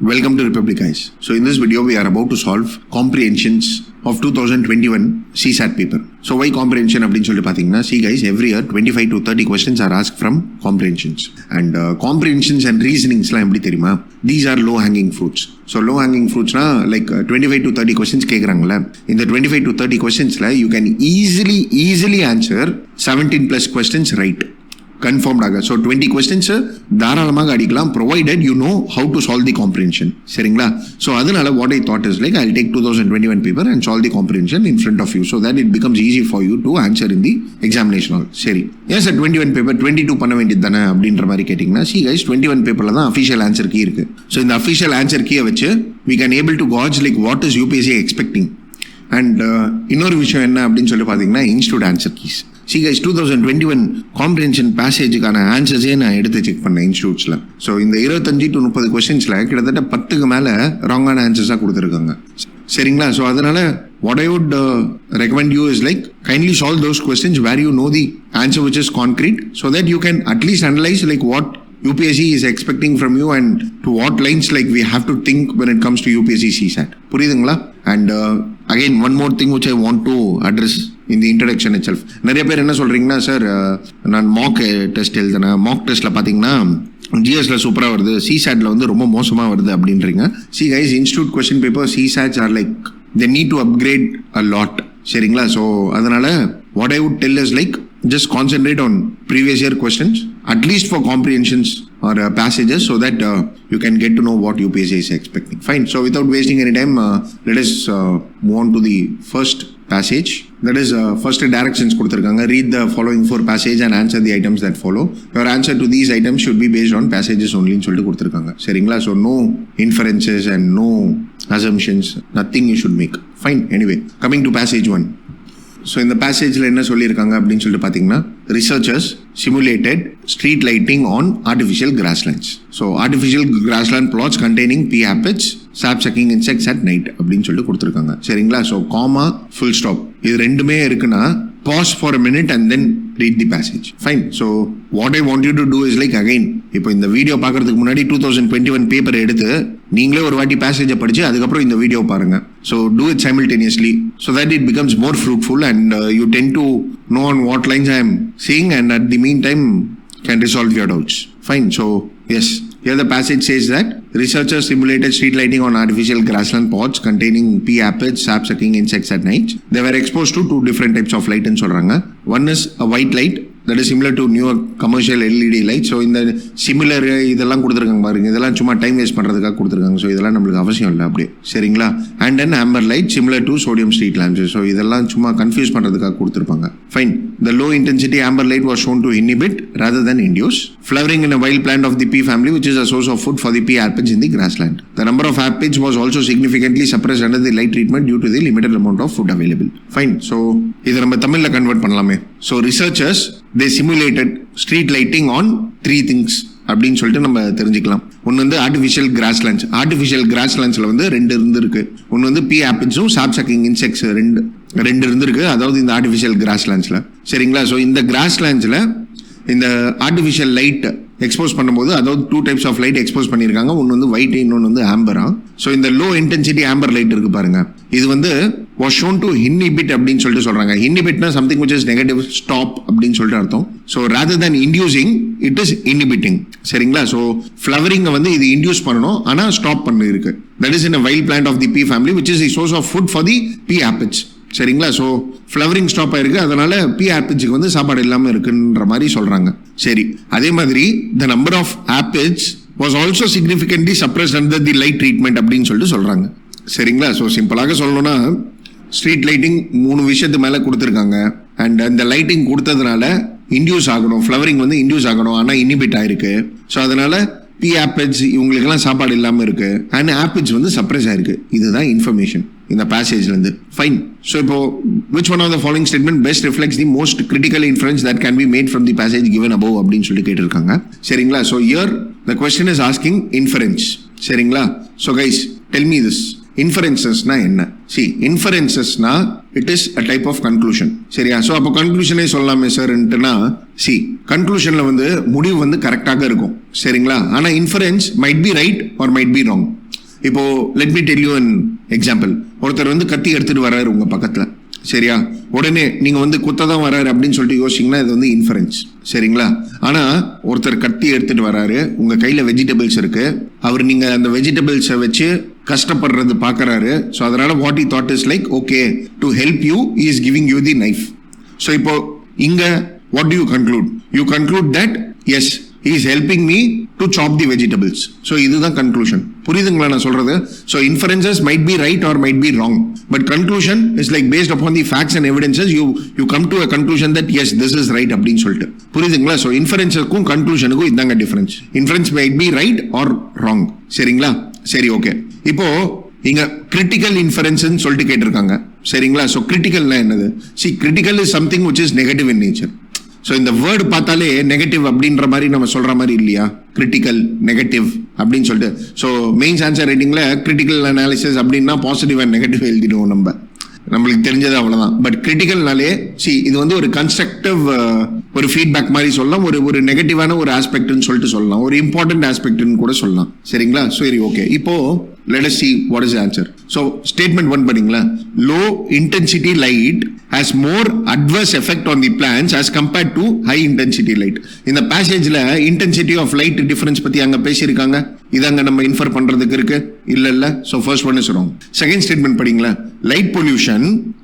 Welcome to Republic Eyes. So in this video we are about to solve comprehensions of 2021 CSAT paper. So why comprehension அப்படினு சொல்லிட்டு பாத்தீங்கன்னா see guys, every year 25 to 30 questions are asked from comprehensions. And comprehensions and reasonings லாம் எப்படி தெரியுமா? These are low hanging fruits. So low hanging fruits na like 25 to 30 questions கேக்குறாங்கல. In the 25 to 30 questions la you can easily answer 17 plus questions right. Confirmed ஆக. So 20 questions தாராளமாக அடிக்கலாம் provided you know how to solve the comprehension. சரிங்களா? So அதனால what I thought is like I'll take 2021 paper and solve the comprehension in front of you so that it becomes easy for you to answer in the examination hall. சரி. Yes, 21 paper 22 பண்ண வேண்டியது தானே அப்படின்ற மாதிரி கேட்டிங்கன்னா see guys 21 paperல தான் official answer key இருக்கு. So இந்த official answer key வச்சு we can able to gauge like what is UPSC expecting. And இன்னொரு விஷயம் என்ன அப்படின்னு சொல்லி பார்த்தீங்கன்னா institute answer keys. See guys, 2021 comprehension passageக்கான ஆன்சர்ஸே நான் எடுத்து செக் பண்ணேன் இன்ஸ்டியூட்ஸில். ஸோ இந்த 25 to 30 கொஸ்டின்ஸில் கிட்டத்தட்ட 10க்கு மேலே ராங்கான ஆன்சர்ஸாக கொடுத்துருக்காங்க. சரிங்களா? ஸோ அதனால what I would recommend you is like kindly solve those questions where you know the answer which is concrete so that you can at least analyze like what UPSC is expecting from you and to what lines like we have to think when it comes to UPSC CSAT. புரியுதுங்களா? And again one more thing which I want to address in the introduction itself. நிறைய பேர் என்ன சொல்றீங்கன்னா sir நான் Mach test எழுதுனேன், Mach டெஸ்ட்ல பாத்தீங்கன்னா ஜிஎஸ்ல சூப்பரா வருது, சிசாட்ல வந்து ரொம்ப மோசமா வருது அப்படின்றீங்க. See guys, institute question paper CSATs are like they need to upgrade a lot. சரிங்களா? ஸோ அதனால what I would tell is like just concentrate on previous year questions at least for comprehensions or passages so that you can get to know what UPSC is expecting. Fine. So without wasting any time, let us move on to the first passage. That is first directions கொடுத்திருக்காங்க. Read the following 4 passages and answer the items that follow. Your answer to these items should be based on passages only ன்னு சொல்லிட்டு கொடுத்திருக்காங்க. சரிங்களா? So no inferences and no assumptions, nothing you should make. Fine. Anyway, coming to passage 1. So இந்த பேசேஜில் என்ன சொல்லியிருக்காங்க அப்படின்னு சொல்லிட்டு பார்த்தீங்கன்னா researchers simulated street lighting on artificial grasslands. So artificial grassland plots containing pea aphids sap sucking insects at night அப்படின்னு சொல்லிட்டு கொடுத்துருக்காங்க. சரிங்களா? ஸோ காமா ஃபுல் ஸ்டாப் இது ரெண்டுமே இருக்குன்னா pause for a minute and then read the passage. Fine. So what I want you to do is like again இப்போ இந்த video பார்க்கறதுக்கு முன்னாடி 2021 பேப்பர் எடுத்து நீங்களே ஒரு வாட்டி பேசேஜை படிச்சு அதுக்கப்புறம் இந்த வீடியோ பாருங்க. So do it simultaneously so that it becomes more fruitful and you tend to know on what lines I am seeing and at the meantime can resolve your doubts. Fine. So yes, here the passage says that researchers simulated street lighting on artificial grassland pots containing pea aphids, sap-sucking insects at night. They were exposed to 2 different types of light ன்னு சொல்றாங்க. One is a white light that is similar to newer commercial LED light. So இந்த similar இதெல்லாம் கொடுத்துருக்காங்க பாருங்க, இதெல்லாம் சும்மா time waste பண்ணுறதுக்காக கொடுத்துருக்காங்க. ஸோ இதெல்லாம் நம்மளுக்கு அவசியம் இல்லை அப்படியே. சரிங்களா? And then Amber light similar to sodium street lamps. So இதெல்லாம் சும்மா கன்ஃபியூஸ் பண்ணுறதுக்காக கொடுத்துருப்பாங்க. Fine. The low intensity amber light was shown to inhibit rather than induce flowering in a wild plant of the pea family which is a source of food for the pea aphids in the grassland. The number of aphids was also significantly suppressed under the light treatment due to the limited amount of food available. Fine. So இதை நம்ம தமிழ்ல convert பண்ணலாமே. So researchers they simulated street lighting on 3 things அப்படின்னு சொல்லிட்டு நம்ம தெரிஞ்சுக்கலாம். ஒன்று வந்து ஆர்டிஃபிஷியல் கிராஸ்லேண்ட்ஸ். ஆர்டிஃபிஷியல் கிராஸ்லேண்ட்ஸில் வந்து 2 இருந்திருக்கு. ஒன்று வந்து பி ஆப்பிட்ஸும் சாப் சக்கிங் இன்செக்ட்ஸ் ரெண்டு இருந்திருக்கு. அதாவது இந்த ஆர்டிஃபிஷியல் கிராஸ்லேண்ட்ஸில். சரிங்களா? ஸோ இந்த கிராஸ்லேண்ட்ஸில் இந்த ஆர்டிஃபிஷியல் லைட் எக்ஸ்போஸ் பண்ணும்போது அதாவது 2 types ஆஃப் லைட் எக்ஸ்போஸ் பண்ணியிருக்காங்க. ஒன்று வந்து ஒயிட், இன்னொன்று வந்து ஆம்பரா. ஸோ இந்த லோ இன்டென்சிட்டி ஆம்பர் லைட் இருக்கு பாருங்க, இது வந்து was shown to inhibit அப்படின்னு சொல்லிட்டு சொல்றாங்க. inhibitனா something which is negative, stop அப்படின்னு சொல்லிட்டு அர்த்தம். So rather than inducing it is inhibiting. சரிங்களா? ஸோ ஃப்ளவரிங் வந்து இது இன்டியூஸ் பண்ணணும், ஆனால் ஸ்டாப் பண்ணி இருக்கு. that is in a wild plant of the pea family which is the source of food for the pea aphids. சரிங்களா? So flowering stop ஆயிருக்கு, அதனால பி ஆப்பிட்ஸுக்கு வந்து சாப்பாடு இல்லாமல் இருக்குன்ற மாதிரி சொல்றாங்க. சரி, அதே மாதிரி the number of aphids was also significantly suppressed under the light treatment அப்படின்னு சொல்லிட்டு சொல்றாங்க. சரிங்களா? ஸோ சிம்பிளாக சொல்லணும்னா ஸ்ட்ரீட் லைட்டிங் 3 விஷயத்து மேலே கொடுத்துருக்காங்க. அண்ட் அந்த லைட்டிங் கொடுத்ததுனால இன்டியூஸ் ஆகணும், ஃப்ளவரிங் வந்து இன்டியூஸ் ஆகணும், ஆனால் இனிபிட் ஆயிருக்கு. ஸோ அதனால பி ஆப்பிட்ஸ் இவங்களுக்கெல்லாம் சாப்பாடு இல்லாமல் இருக்கு அண்ட் ஆப்பிட்ஸ் வந்து சப்ரஸ் ஆயிருக்கு. இதுதான் இன்ஃபர்மேஷன் இந்த பேசேஜ்லேருந்து. ஃபைன். ஸோ இப்போ which one of the following statement best reflects the most critical inference that can be made from the passage given above அப்படின்னு சொல்லி கேட்டிருக்காங்க. சரிங்களா? So here the question is asking inference. சரிங்களா? ஸோ guys tell me this. இன்ஃபரன்சஸ்னா என்ன? See, இன்ஃபரன்சஸ்னா it is a type of conclusion. சரியா? ஸோ அப்போ கன்க்ளூஷனே சொல்லாமே சார்ன்ட்டுனா சி கன்க்ளூஷன்ல வந்து முடிவு வந்து கரெக்டாக இருக்கும். சரிங்களா? ஆனால் inference might be right or might be wrong. இப்போ let me tell you an example. ஒருத்தர் வந்து கத்தி எடுத்துட்டு வர்றாரு உங்க பக்கத்துல, சரியா? உடனே நீங்க வந்து குத்ததான் வராரு அப்படின்னு சொல்லிட்டு யோசிச்சீங்கன்னா இது வந்து இன்ஃபரன்ஸ், சரிங்களா? ஆனா ஒருத்தர் கத்தி எடுத்துட்டு வராரு, உங்க கையில வெஜிடபிள்ஸ் இருக்கு, அவர் நீங்க அந்த வெஜிடபிள்ஸை வச்சு கஷ்டப்படுறது பாக்குறாரு. ஸோ அதனால what he thought is like okay to help you he is giving you the knife. So இப்போ இங்க what do you conclude? You conclude that yes he is helping me to chop the vegetables. So இதுதான் conclusion. புரியுதுங்களா நான் சொல்றது? So inferences might be right or might be wrong, but conclusion is like based upon the facts and evidences you come to a conclusion that yes this is right அப்படின்னு சொல்லிட்டு. புரியுதுங்களா? So இன்ஃபரன்ஸுக்கும் கன்க்ளூஷனுக்கும் இதாங்க difference. Inference might be right or wrong, சரிங்களா? சரி, okay. இப்போ இங்க critical inference சொல்லிட்டு கேட்டிருக்காங்க, சரிங்களா? ஸோ கிரிட்டிக்கல்னா என்னது? Critical is something which is negative in nature. So இந்த வேர்டு பார்த்தாலே நெகட்டிவ் அப்படின்ற மாதிரி நம்ம சொல்ற மாதிரி இல்லையா? கிரிட்டிக்கல் நெகட்டிவ் அப்படின்னு சொல்லிட்டு. ஸோ மெயின்ஸ் ஆன்சர் ரைட்டிங்ல கிரிட்டிக்கல் அனாலிசிஸ் அப்படின்னா பாசிட்டிவ் அண்ட் நெகட்டிவ் எழுதிடுவோம் நம்மளுக்கு தெரிஞ்சது அவ்வளவுதான். பட் கிரிட்டிக்கல்னாலே இது வந்து ஒரு கன்ஸ்ட்ரக்டிவ் ஒரு ஃபீட்பேக் மாதிரி சொல்லலாம், ஒரு நெகட்டிவான ஒரு ஆஸ்பெக்ட்னு சொல்லிட்டு சொல்லலாம், ஒரு இம்பார்ட்டன்ட் ஆஸ்பெக்ட்னு கூட சொல்லலாம், சரிங்களா? சரி, ஓகே. இப்போ let us see what is the answer. So statement 1 பண்ணீங்களா? Low intensity light has more adverse effect on the plants as compared to high intensity light. இந்த பேசேஜ்ல intensity of light difference பத்தி அங்க பேசியிருக்காங்க. இதாங்க நம்ம இன்ஃபர் பண்றதுக்கு இருக்கு. இல்ல. So first one is wrong. Second statement படிங்களா? Light pollution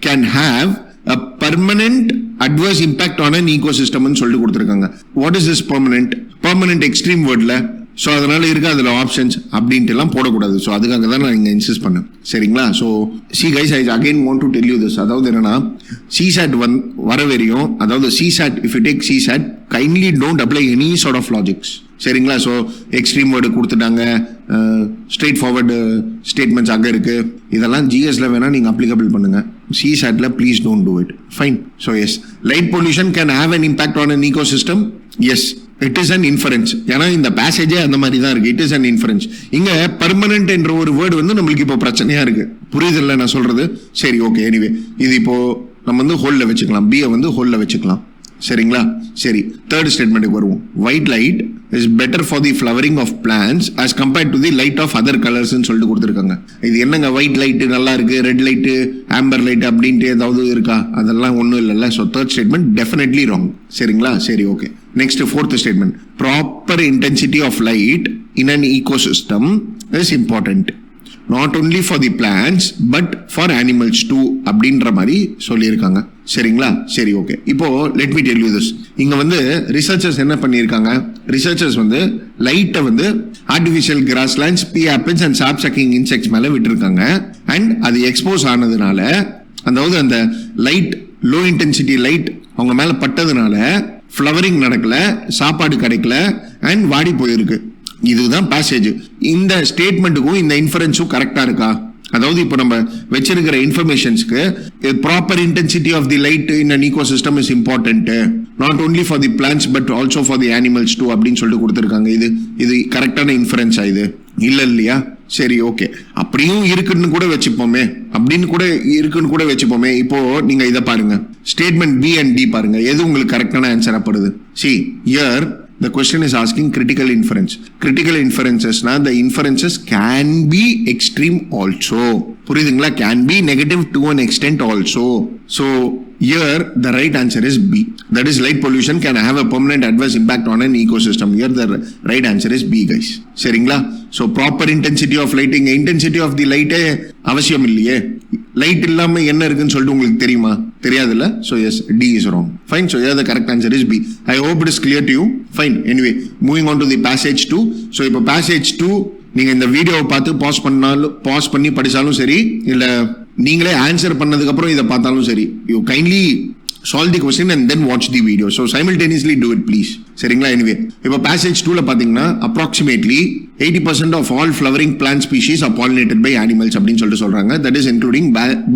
can have a permanent adverse impact on an ecosystem ன்னு சொல்லிட்டு கொடுத்திருக்காங்க. What is this permanent? Permanent extreme wordல. ஸோ அதனால இருக்கு அதில் ஆப்ஷன்ஸ் அப்படின்ட்டு எல்லாம் போடக்கூடாது. ஸோ அதுக்காக தான் நான் இங்கே இன்சிஸ்ட் பண்ணேன், சரிங்களா? So guys I again want to tell you this. அதாவது என்னன்னா CSAT வர வரையும், அதாவது CSAT if you take CSAT kindly don't apply any sort of logics, சரிங்களா? ஸோ எக்ஸ்ட்ரீம் வேர்டு கொடுத்துட்டாங்க, ஸ்ட்ரெயிட் ஃபார்வர்டு ஸ்டேட்மெண்ட்ஸ் அங்கே இருக்கு, இதெல்லாம் GSல வேணா நீங்கள் அப்ளிகபிள் பண்ணுங்க. CSATல please don't do it. Fine. So yes, light pollution can have an impact on an ecosystem. Yes, it is an inference. ஏன்னா இந்த பேசேஜே அந்த மாதிரி தான் இருக்கு. It is an inference. இங்க பர்மனன்ட் என்ற ஒரு வேர்டு வந்து நம்மளுக்கு இப்போ பிரச்சனையா இருக்கு. புரியுது இல்லை நான் சொல்றது? சரி, ஓகே. எனிவே இது இப்போ நம்ம வந்து ஹோல்ல வச்சுக்கலாம், B வந்து ஹோல்ல வச்சுக்கலாம், சரிங்களா? சரி, தேர்ட் ஸ்டேட்மெண்ட்டுக்கு வருவோம். White light is better for the flowering of plants as compared to the light of other colors ன்னு சொல்லிட்டு கொடுத்துருக்காங்க. இது என்னங்க ஒயிட் லைட் நல்லா இருக்கு, ரெட் லைட், ஆம்பர் லைட் அப்படின்ட்டு ஏதாவது இருக்கா? அதெல்லாம் ஒன்றும் இல்லைல்ல. So third statement definitely wrong, சரிங்களா? சரி, okay. Next fourth statement. Proper intensity of light in an ecosystem is important not only for the plants but for animals too அப்படின்ற மாதிரி சொல்லியிருக்காங்க, சரிங்களா? சரி, ஓகே. இப்போ let me tell you this. இங்க வந்து ரிசர்ச்சர்ஸ் என்ன பண்ணியிருக்காங்க? ரிசர்ச்சர்ஸ் வந்து லைட்டை வந்து artificial grasslands, pea apples and sap sucking insects மேல விட்டுருக்காங்க. அண்ட் அது எக்ஸ்போஸ் ஆனதுனால, அதாவது அந்த லைட், லோ இன்டென்சிட்டி லைட் அவங்க மேல பட்டதுனால ஃப்ளவரிங் நடக்கல, சாப்பாடு கிடைக்கல அண்ட் வாடி போயிருக்கு. இதுதான் பேசேஜ். இந்த ஸ்டேட்மெண்ட்டுக்கும் இந்த இன்ஃபரன்ஸும் கரெக்டா இருக்கா? அதாவது இப்போ நம்ம வச்சிருக்கிற இன்ஃபர்மேஷன்ஸ்க்கு proper intensity of the light in an ecosystem is important not only for the plants but also for the animals too அப்படின்னு சொல்லிட்டு கொடுத்துருக்காங்க. இது கரெக்டான இன்ஃபரன்ஸா? இது இல்லையா? சரி, ஓகே. அப்படியும் இருக்குன்னு கூட வச்சுப்போமே, இப்போ நீங்க இதை பாருங்க, ஸ்டேட்மெண்ட் B and D பாருங்க, எது உங்களுக்கு கரெக்டான ஆன்சரா படுது? Here the question is asking critical inference. Critical inferences na the inferences can be extreme also. புரியுதுங்களா? Can be negative to an extent also. So here the right answer is B. That is light pollution can have a permanent adverse impact on an ecosystem. Here the right answer is B, guys. சரிங்களா? So proper intensity of lighting, intensity of the light அவசியம் இல்லையே. Light இல்லாம என்ன இருக்குன்னு சொல்லிட்டு உங்களுக்கு தெரியுமா? தெரியாதுல்ல. So yes, D is wrong. Fine. So here the correct answer is B. I hope it is clear to you. Fine. Anyway, moving on to the passage 2. So இப்போ passage 2 நீங்க இந்த வீடியோவை பார்த்து பாஸ் பண்ணி படிச்சாலும் சரி, இல்ல நீங்களே ஆன்சர் பண்ணதுக்கு அப்புறம் இதை பார்த்தாலும் சரி, you kindly solve the question and then watch the video. So simultaneously do it please. சரிங்களா? Anyway, இப்போ passage 2ல பாத்தீங்கன்னா approximately 80% of all flowering plant species are pollinated by animals அப்படின்னு சொல்லிட்டு சொல்றாங்க. That is including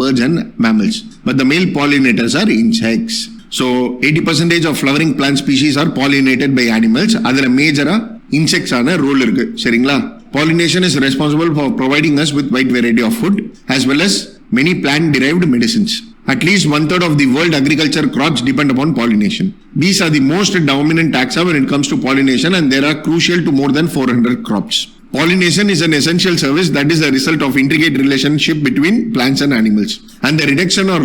birds and mammals. But the male pollinators are insects. So 80% of flowering plant species are pollinated by animals. அதுல மேஜரா insects ஆன role இருக்கு, சரிங்களா? Pollination is responsible for providing us with wide variety of food as well as many plant derived medicines. At least 1/3 of the world agriculture crops depend upon pollination. These are the most dominant taxa when it comes to pollination and they are crucial to more than 400 crops. Pollination is an essential service that is a result of intricate relationship between plants and animals. And the reduction or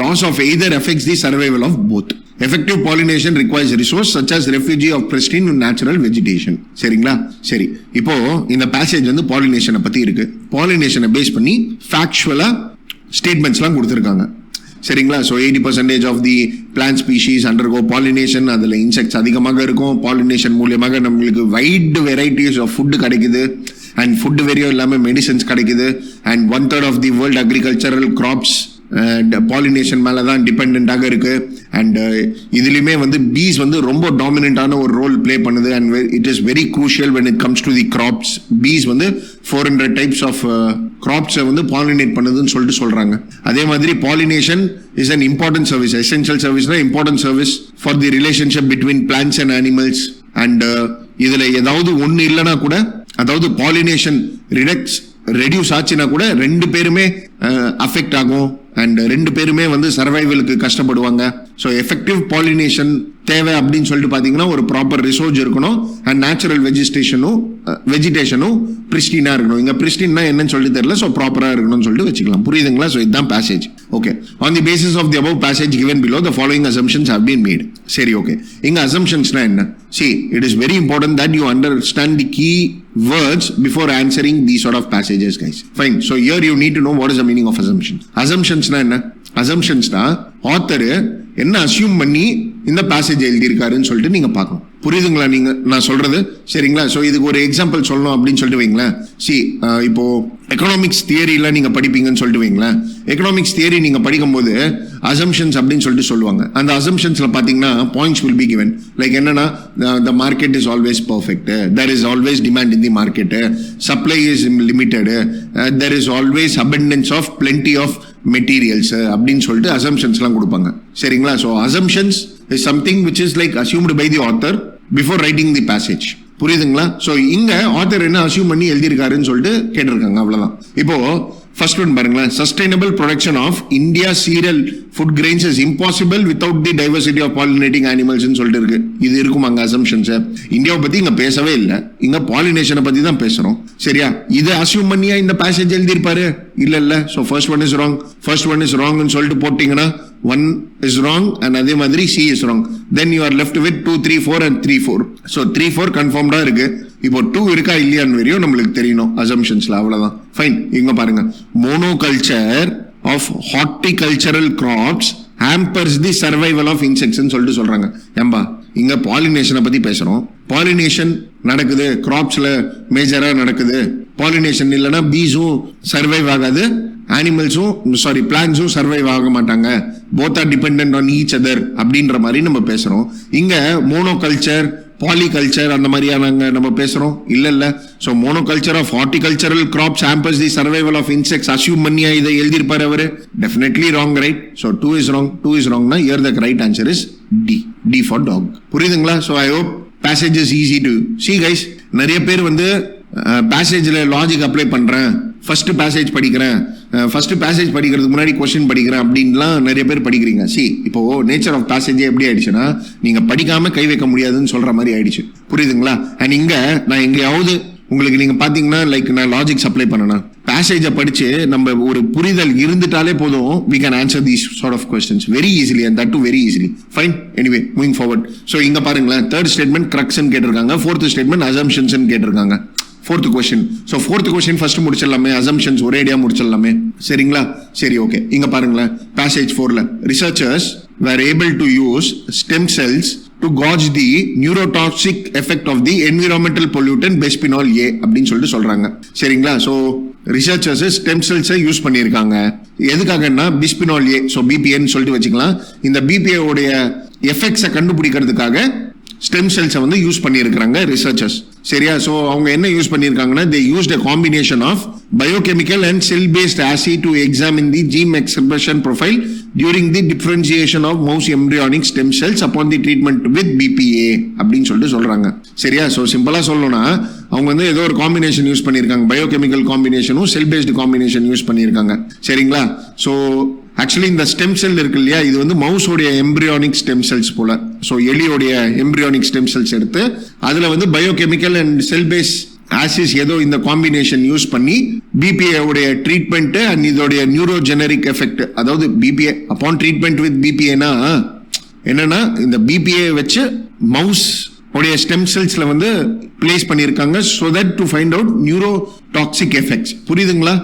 loss of either affects the survival of both. Effective pollination requires resource such as refuge of pristine natural vegetation. சரிங்களா? சரி. இப்போ இந்த passage வந்து pollination பத்தி இருக்கு. Pollination பேஸ் பண்ணி factual ஸ்டேட்மெண்ட்ஸ்லாம் கொடுத்திருக்காங்க. சரிங்களா? So 80% of the plant species undergo pollination. அதில் இன்செக்ட்ஸ் அதிகமாக இருக்கும். பாலினேஷன் மூலியமாக நம்மளுக்கு வைட் வெரைட்டிஸ் ஆஃப் ஃபுட்டு கிடைக்குது. அண்ட் ஃபுட்டு வெறியும் இல்லாமல் மெடிசன்ஸ் கிடைக்குது. And 1/3 of the world agricultural crops and pollination மேலே தான் டிபெண்டாக இருக்குது. அண்ட் இதுலேயுமே வந்து பீஸ் வந்து ரொம்ப டாமினண்டான ஒரு ரோல் ப்ளே பண்ணுது. And it is very crucial when it comes to the crops. Bees வந்து 400 டைப்ஸ் ஆஃப் கிராப்ஸை வந்து பாலினேட் பண்ணுதுன்னு சொல்லிட்டு சொல்கிறாங்க. அதே மாதிரி pollination is an important service. Essential சர்வீஸ்னா important service for the relationship between plants and animals. And இதில் ஏதாவது ஒன்று இல்லைனா கூட, அதாவது பாலினேஷன் ரெடியூஸ் ஆச்சுன்னா கூட ரெண்டு பேருமே அஃபெக்ட் ஆகும். அண்ட் ரெண்டு பேருமே வந்து சர்வைவலுக்கு கஷ்டப்படுவாங்க. ஸோ எஃபெக்டிவ் பாலினேஷன் தேவை அப்படின்னு சொல்லிட்டு பார்த்தீங்கன்னா ஒரு ப்ராப்பர் ரிசோர்ஸ் இருக்கணும். அண்ட் நேச்சுரல் வெஜிடேஷனும் பிரிஸ்டீனா இருக்கணும். இங்கே பிரிஸ்டீன்னா என்னன்னு சொல்லிட்டு தெரியல. ஸோ ப்ராப்பராக இருக்கணும்னு சொல்லிட்டு வச்சுக்கலாம். புரியுதுங்களா? ஸோ இதுதான் passage. Okay. On the basis of the above passage given below the following assumptions have been made. சரி, ஓகே. இங்க அசம்ஷன்ஸ்னா என்ன? See, it is very important that you understand the key words before answering these sort of passages, guys. Fine. So here you need to know what is the meaning of assumptions. Assumptionsனா என்ன? Assumptionsனா author என்ன assume பண்ணி இந்த passage எழுதியிருக்காருன்னு சொல்லிட்டு நீங்க பார்க்கணும். புரியுதுங்களா நீங்க நான் சொல்றது? சரிங்களா? ஸோ இதுக்கு ஒரு எக்ஸாம்பிள் சொல்லணும் அப்படின்னு சொல்லிட்டு வைங்களேன். இப்போ எக்கனாமிக்ஸ் தியரிலாம் நீங்க படிப்பீங்கன்னு சொல்லிட்டு வைங்களேன். எக்கனாமிக்ஸ் தியரி நீங்க படிக்கும்போது அசம்ஷன்ஸ் அப்படின்னு சொல்லிட்டு சொல்லுவாங்க. அந்த அசம்ஷன்ஸ்ல பாத்தீங்கன்னா points will be given. Like என்னன்னா, the market is always perfect, there is always demand in the market, supply is limited, there is always abundance of plenty of materials அப்படின்னு சொல்லிட்டு அசம்ஷன்ஸ்லாம் கொடுப்பாங்க. சரிங்களா? So assumptions is something which is like assumed by the author before writing the passage. புரியுதுங்களா? So இங்க author என்ன assume பண்ணி எழுதியிருக்காருன்னு சொல்லிட்டு கேட்டிருக்காங்க. அவ்வளவுதான். இப்போ ஃபர்ஸ்ட் ஒன் பாருங்களேன். Sustainable production of India cereal food grains is impossible without the diversity of pollinating animals சொல்லிட்டு இருக்கு. இது இருக்கும் அங்க அசம்ஷன்ஸ். இந்தியாவை பத்தி இங்க பேசவே இல்லை. இங்க பாலினேஷனை பத்தி தான் பேசுறோம். சரியா? இதை அசியூம் பண்ணியா இந்த பேசேஜ் எழுதியிருப்பாரு? இல்ல. So first one is wrong, first one is ராங்னு சொல்லிட்டு போட்டீங்கன்னா 1 is wrong and அதே மாதிரி C is wrong. Then you are left with 2, 3, 4 and 3, 4. So 3, 4 கன்ஃபார்ம்டா இருக்கு. இப்போ 2 இருக்கா இல்லையான்னு வரையும் நம்மளுக்கு தெரியணும் அசம்ஷன்ஸ்ல. அவ்வளவுதான். ஃபைன். இங்க பாருங்க. Monoculture of horticultural crops hampers the survival of insects சொல்லிட்டு சொல்றாங்க. ஏம்பா, இங்க பாலினேஷனை பத்தி பேசுறோம். பாலினேஷன் நடக்குது, கிராப்ஸ்ல மேஜரா நடக்குது. பாலினேஷன் இல்லைன்னா பீஸும் சர்வைவ் ஆகாது, பிளான்ஸும் சர்வைவ் ஆக மாட்டாங்க. Both are dependent on each other அப்படின்ற மாதிரி நம்ம பேசுறோம். இங்க மோனோகல்ச்சர், பாலிகல்ச்சர் அந்த மாதிரியான நம்ம பேசுறோம். இல்ல. So monoculture of horticultural crops hampers the survival of insects assume பண்ணியா இதை எழுதியிருப்பாரு அவரு? Definitely wrong, right? So 2 is wrong. 2 is wrong. Here the right answer is D for dog. புரியுதுங்களா? So I hope passage is easy to see, guys. நிறைய பேர் வந்து பேசேஜ்ல logic apply பண்றேன், first passage படிக்கிறேன், ஃபர்ஸ்ட் பேசேஜ் படிக்கிறதுக்கு முன்னாடி question படிக்கிறேன் அப்படின்லாம் நிறைய பேர் படிக்கிறீங்க. இப்போ நேச்சர் ஆஃப் பேசேஜே எப்படி ஆயிடுச்சுன்னா, நீங்க படிக்காம கை வைக்க முடியாதுன்னு சொல்ற மாதிரி ஆயிடுச்சு. புரியுதுங்களா? அண்ட் இங்க நான் எங்கேயாவது உங்களுக்கு நீங்க பாத்தீங்கன்னா லைக் நான் லாஜிக் அப்ளை பண்ணனா பேசேஜை படிச்சு நம்ம ஒரு புரிதல் இருந்துட்டாலே போதும், we can answer these sort of questions very easily and that too very easily. Fine. Anyway, moving forward. So இங்க பாருங்களேன், third statement crux ன்னு கேட்டிருக்காங்க, fourth statement assumptions ன்னு கேட்டிருக்காங்க. fourth question. So fourth question first முடிச்சிடலாமே, assumptions ஒரேடியா முடிச்சிடலாமே. சரிங்களா? சரி, okay. இங்க பாருங்களேன், passage 4ல researchers were able to use stem cells to gauge the neurotoxic effect of the environmental pollutant bisphenol A அப்படின்னு சொல்லிட்டு சொல்றாங்க. சரிங்களா? ஸோ ரிசர்ச்சர்ஸ் ஸ்டெம் செல்ஸை யூஸ் பண்ணியிருக்காங்க. எதுக்காகன்னா பிஸ்பினால் ஏ, ஸோ பிபிஏன்னு சொல்லிட்டு வச்சுக்கலாம். இந்த பிபிஏ உடைய எஃபெக்ட்ஸை கண்டுபிடிக்கிறதுக்காக ஸ்டெம் செல்ஸை வந்து யூஸ் பண்ணியிருக்கிறாங்க ரிசர்ச்சர்ஸ். சரியா? ஸோ அவங்க என்ன யூஸ் பண்ணியிருக்காங்கன்னா, they used a combination of biochemical and cell-based assay to examine the gene expression profile during the differentiation of mouse embryonic stem cells upon the treatment with BPA அப்படின்னு சொல்லிட்டு சொல்றாங்க. சரியா? So சிம்பிளா சொல்லணும்னா அவங்க வந்து ஏதோ ஒரு காம்பினேஷன் யூஸ் பண்ணியிருக்காங்க, பயோகெமிக்கல் காம்பினேஷனும் செல் பேஸ்டு காம்பினேஷன் யூஸ் பண்ணியிருக்காங்க. சரிங்களா? ஸோ ஆக்சுவலி இந்த ஸ்டெம் செல் இருக்கு இல்லையா, இது வந்து மவுஸோடைய எம்பிரியானிக் ஸ்டெம் செல்ஸ் போல. ஸோ எலியோடைய எம்பிரியானிக் ஸ்டெம் செல்ஸ் எடுத்து அதுல வந்து biochemical and cell base assays ஏதோ இந்த காம்பினேஷன் யூஸ் பண்ணி பிபிஏ உடைய ட்ரீட்மெண்ட் அண்ட் இதோடைய நியூரோஜெனரிக் எஃபெக்ட், அதாவது பிபிஏ அப்பான் ட்ரீட்மெண்ட் வித் பிபிஏனா என்னன்னா இந்த பிபிஏ வச்சு மவுஸ் உடைய ஸ்டெம் செல்ஸ்ல வந்து பிளேஸ் பண்ணியிருக்காங்க so that to find out neurotoxic effects. புரியுதுங்களா?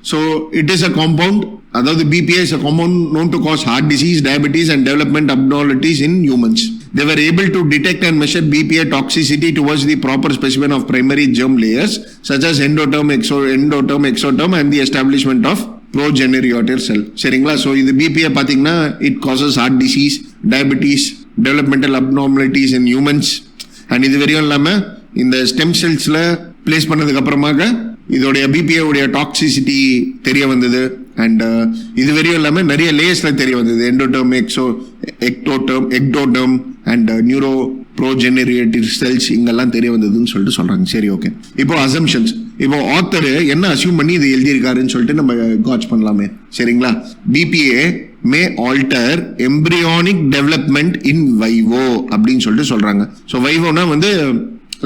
So it is a compound, அதாவது BPA is a compound known to cause heart disease, diabetes and development abnormalities in humans. They were able to detect and measure BPA toxicity towards the proper specimen of primary germ layers such as endoderm, exoderm and the establishment of progenitor cell. சரிங்களா? So இது BPA பாத்தீங்கன்னா it causes heart disease, diabetes, developmental abnormalities in humans. and இது வரையும் இல்லாம இந்த stem செல்ஸ்ல place பண்ணதுக்கு அப்புறமாக இதோடைய பிபிஏ உடைய டாக்ஸிசிட்டி தெரிய வந்தது. அண்ட் இது வரையும் இல்லாம நிறைய லேயர்ஸ்ல தெரிய வந்தது, endoderm, ectoderm and neuro ப்ரோஜெனரேட்டிவ் cells இங்கெல்லாம் தெரிய வந்ததுன்னு சொல்லிட்டு சொல்றாங்க. சரி, ஓகே. இப்போ அசம்ஷன்ஸ், இப்போ ஆத்தர் என்ன அசியூம் பண்ணி இது எழுதியிருக்காருன்னு சொல்லிட்டு நம்ம காட்ச் பண்ணலாமே. சரிங்களா? BBA May alter embryonic development in vivo அப்படின்னு சொல்லிட்டு சொல்றாங்க. ஸோ வைவோனா வந்து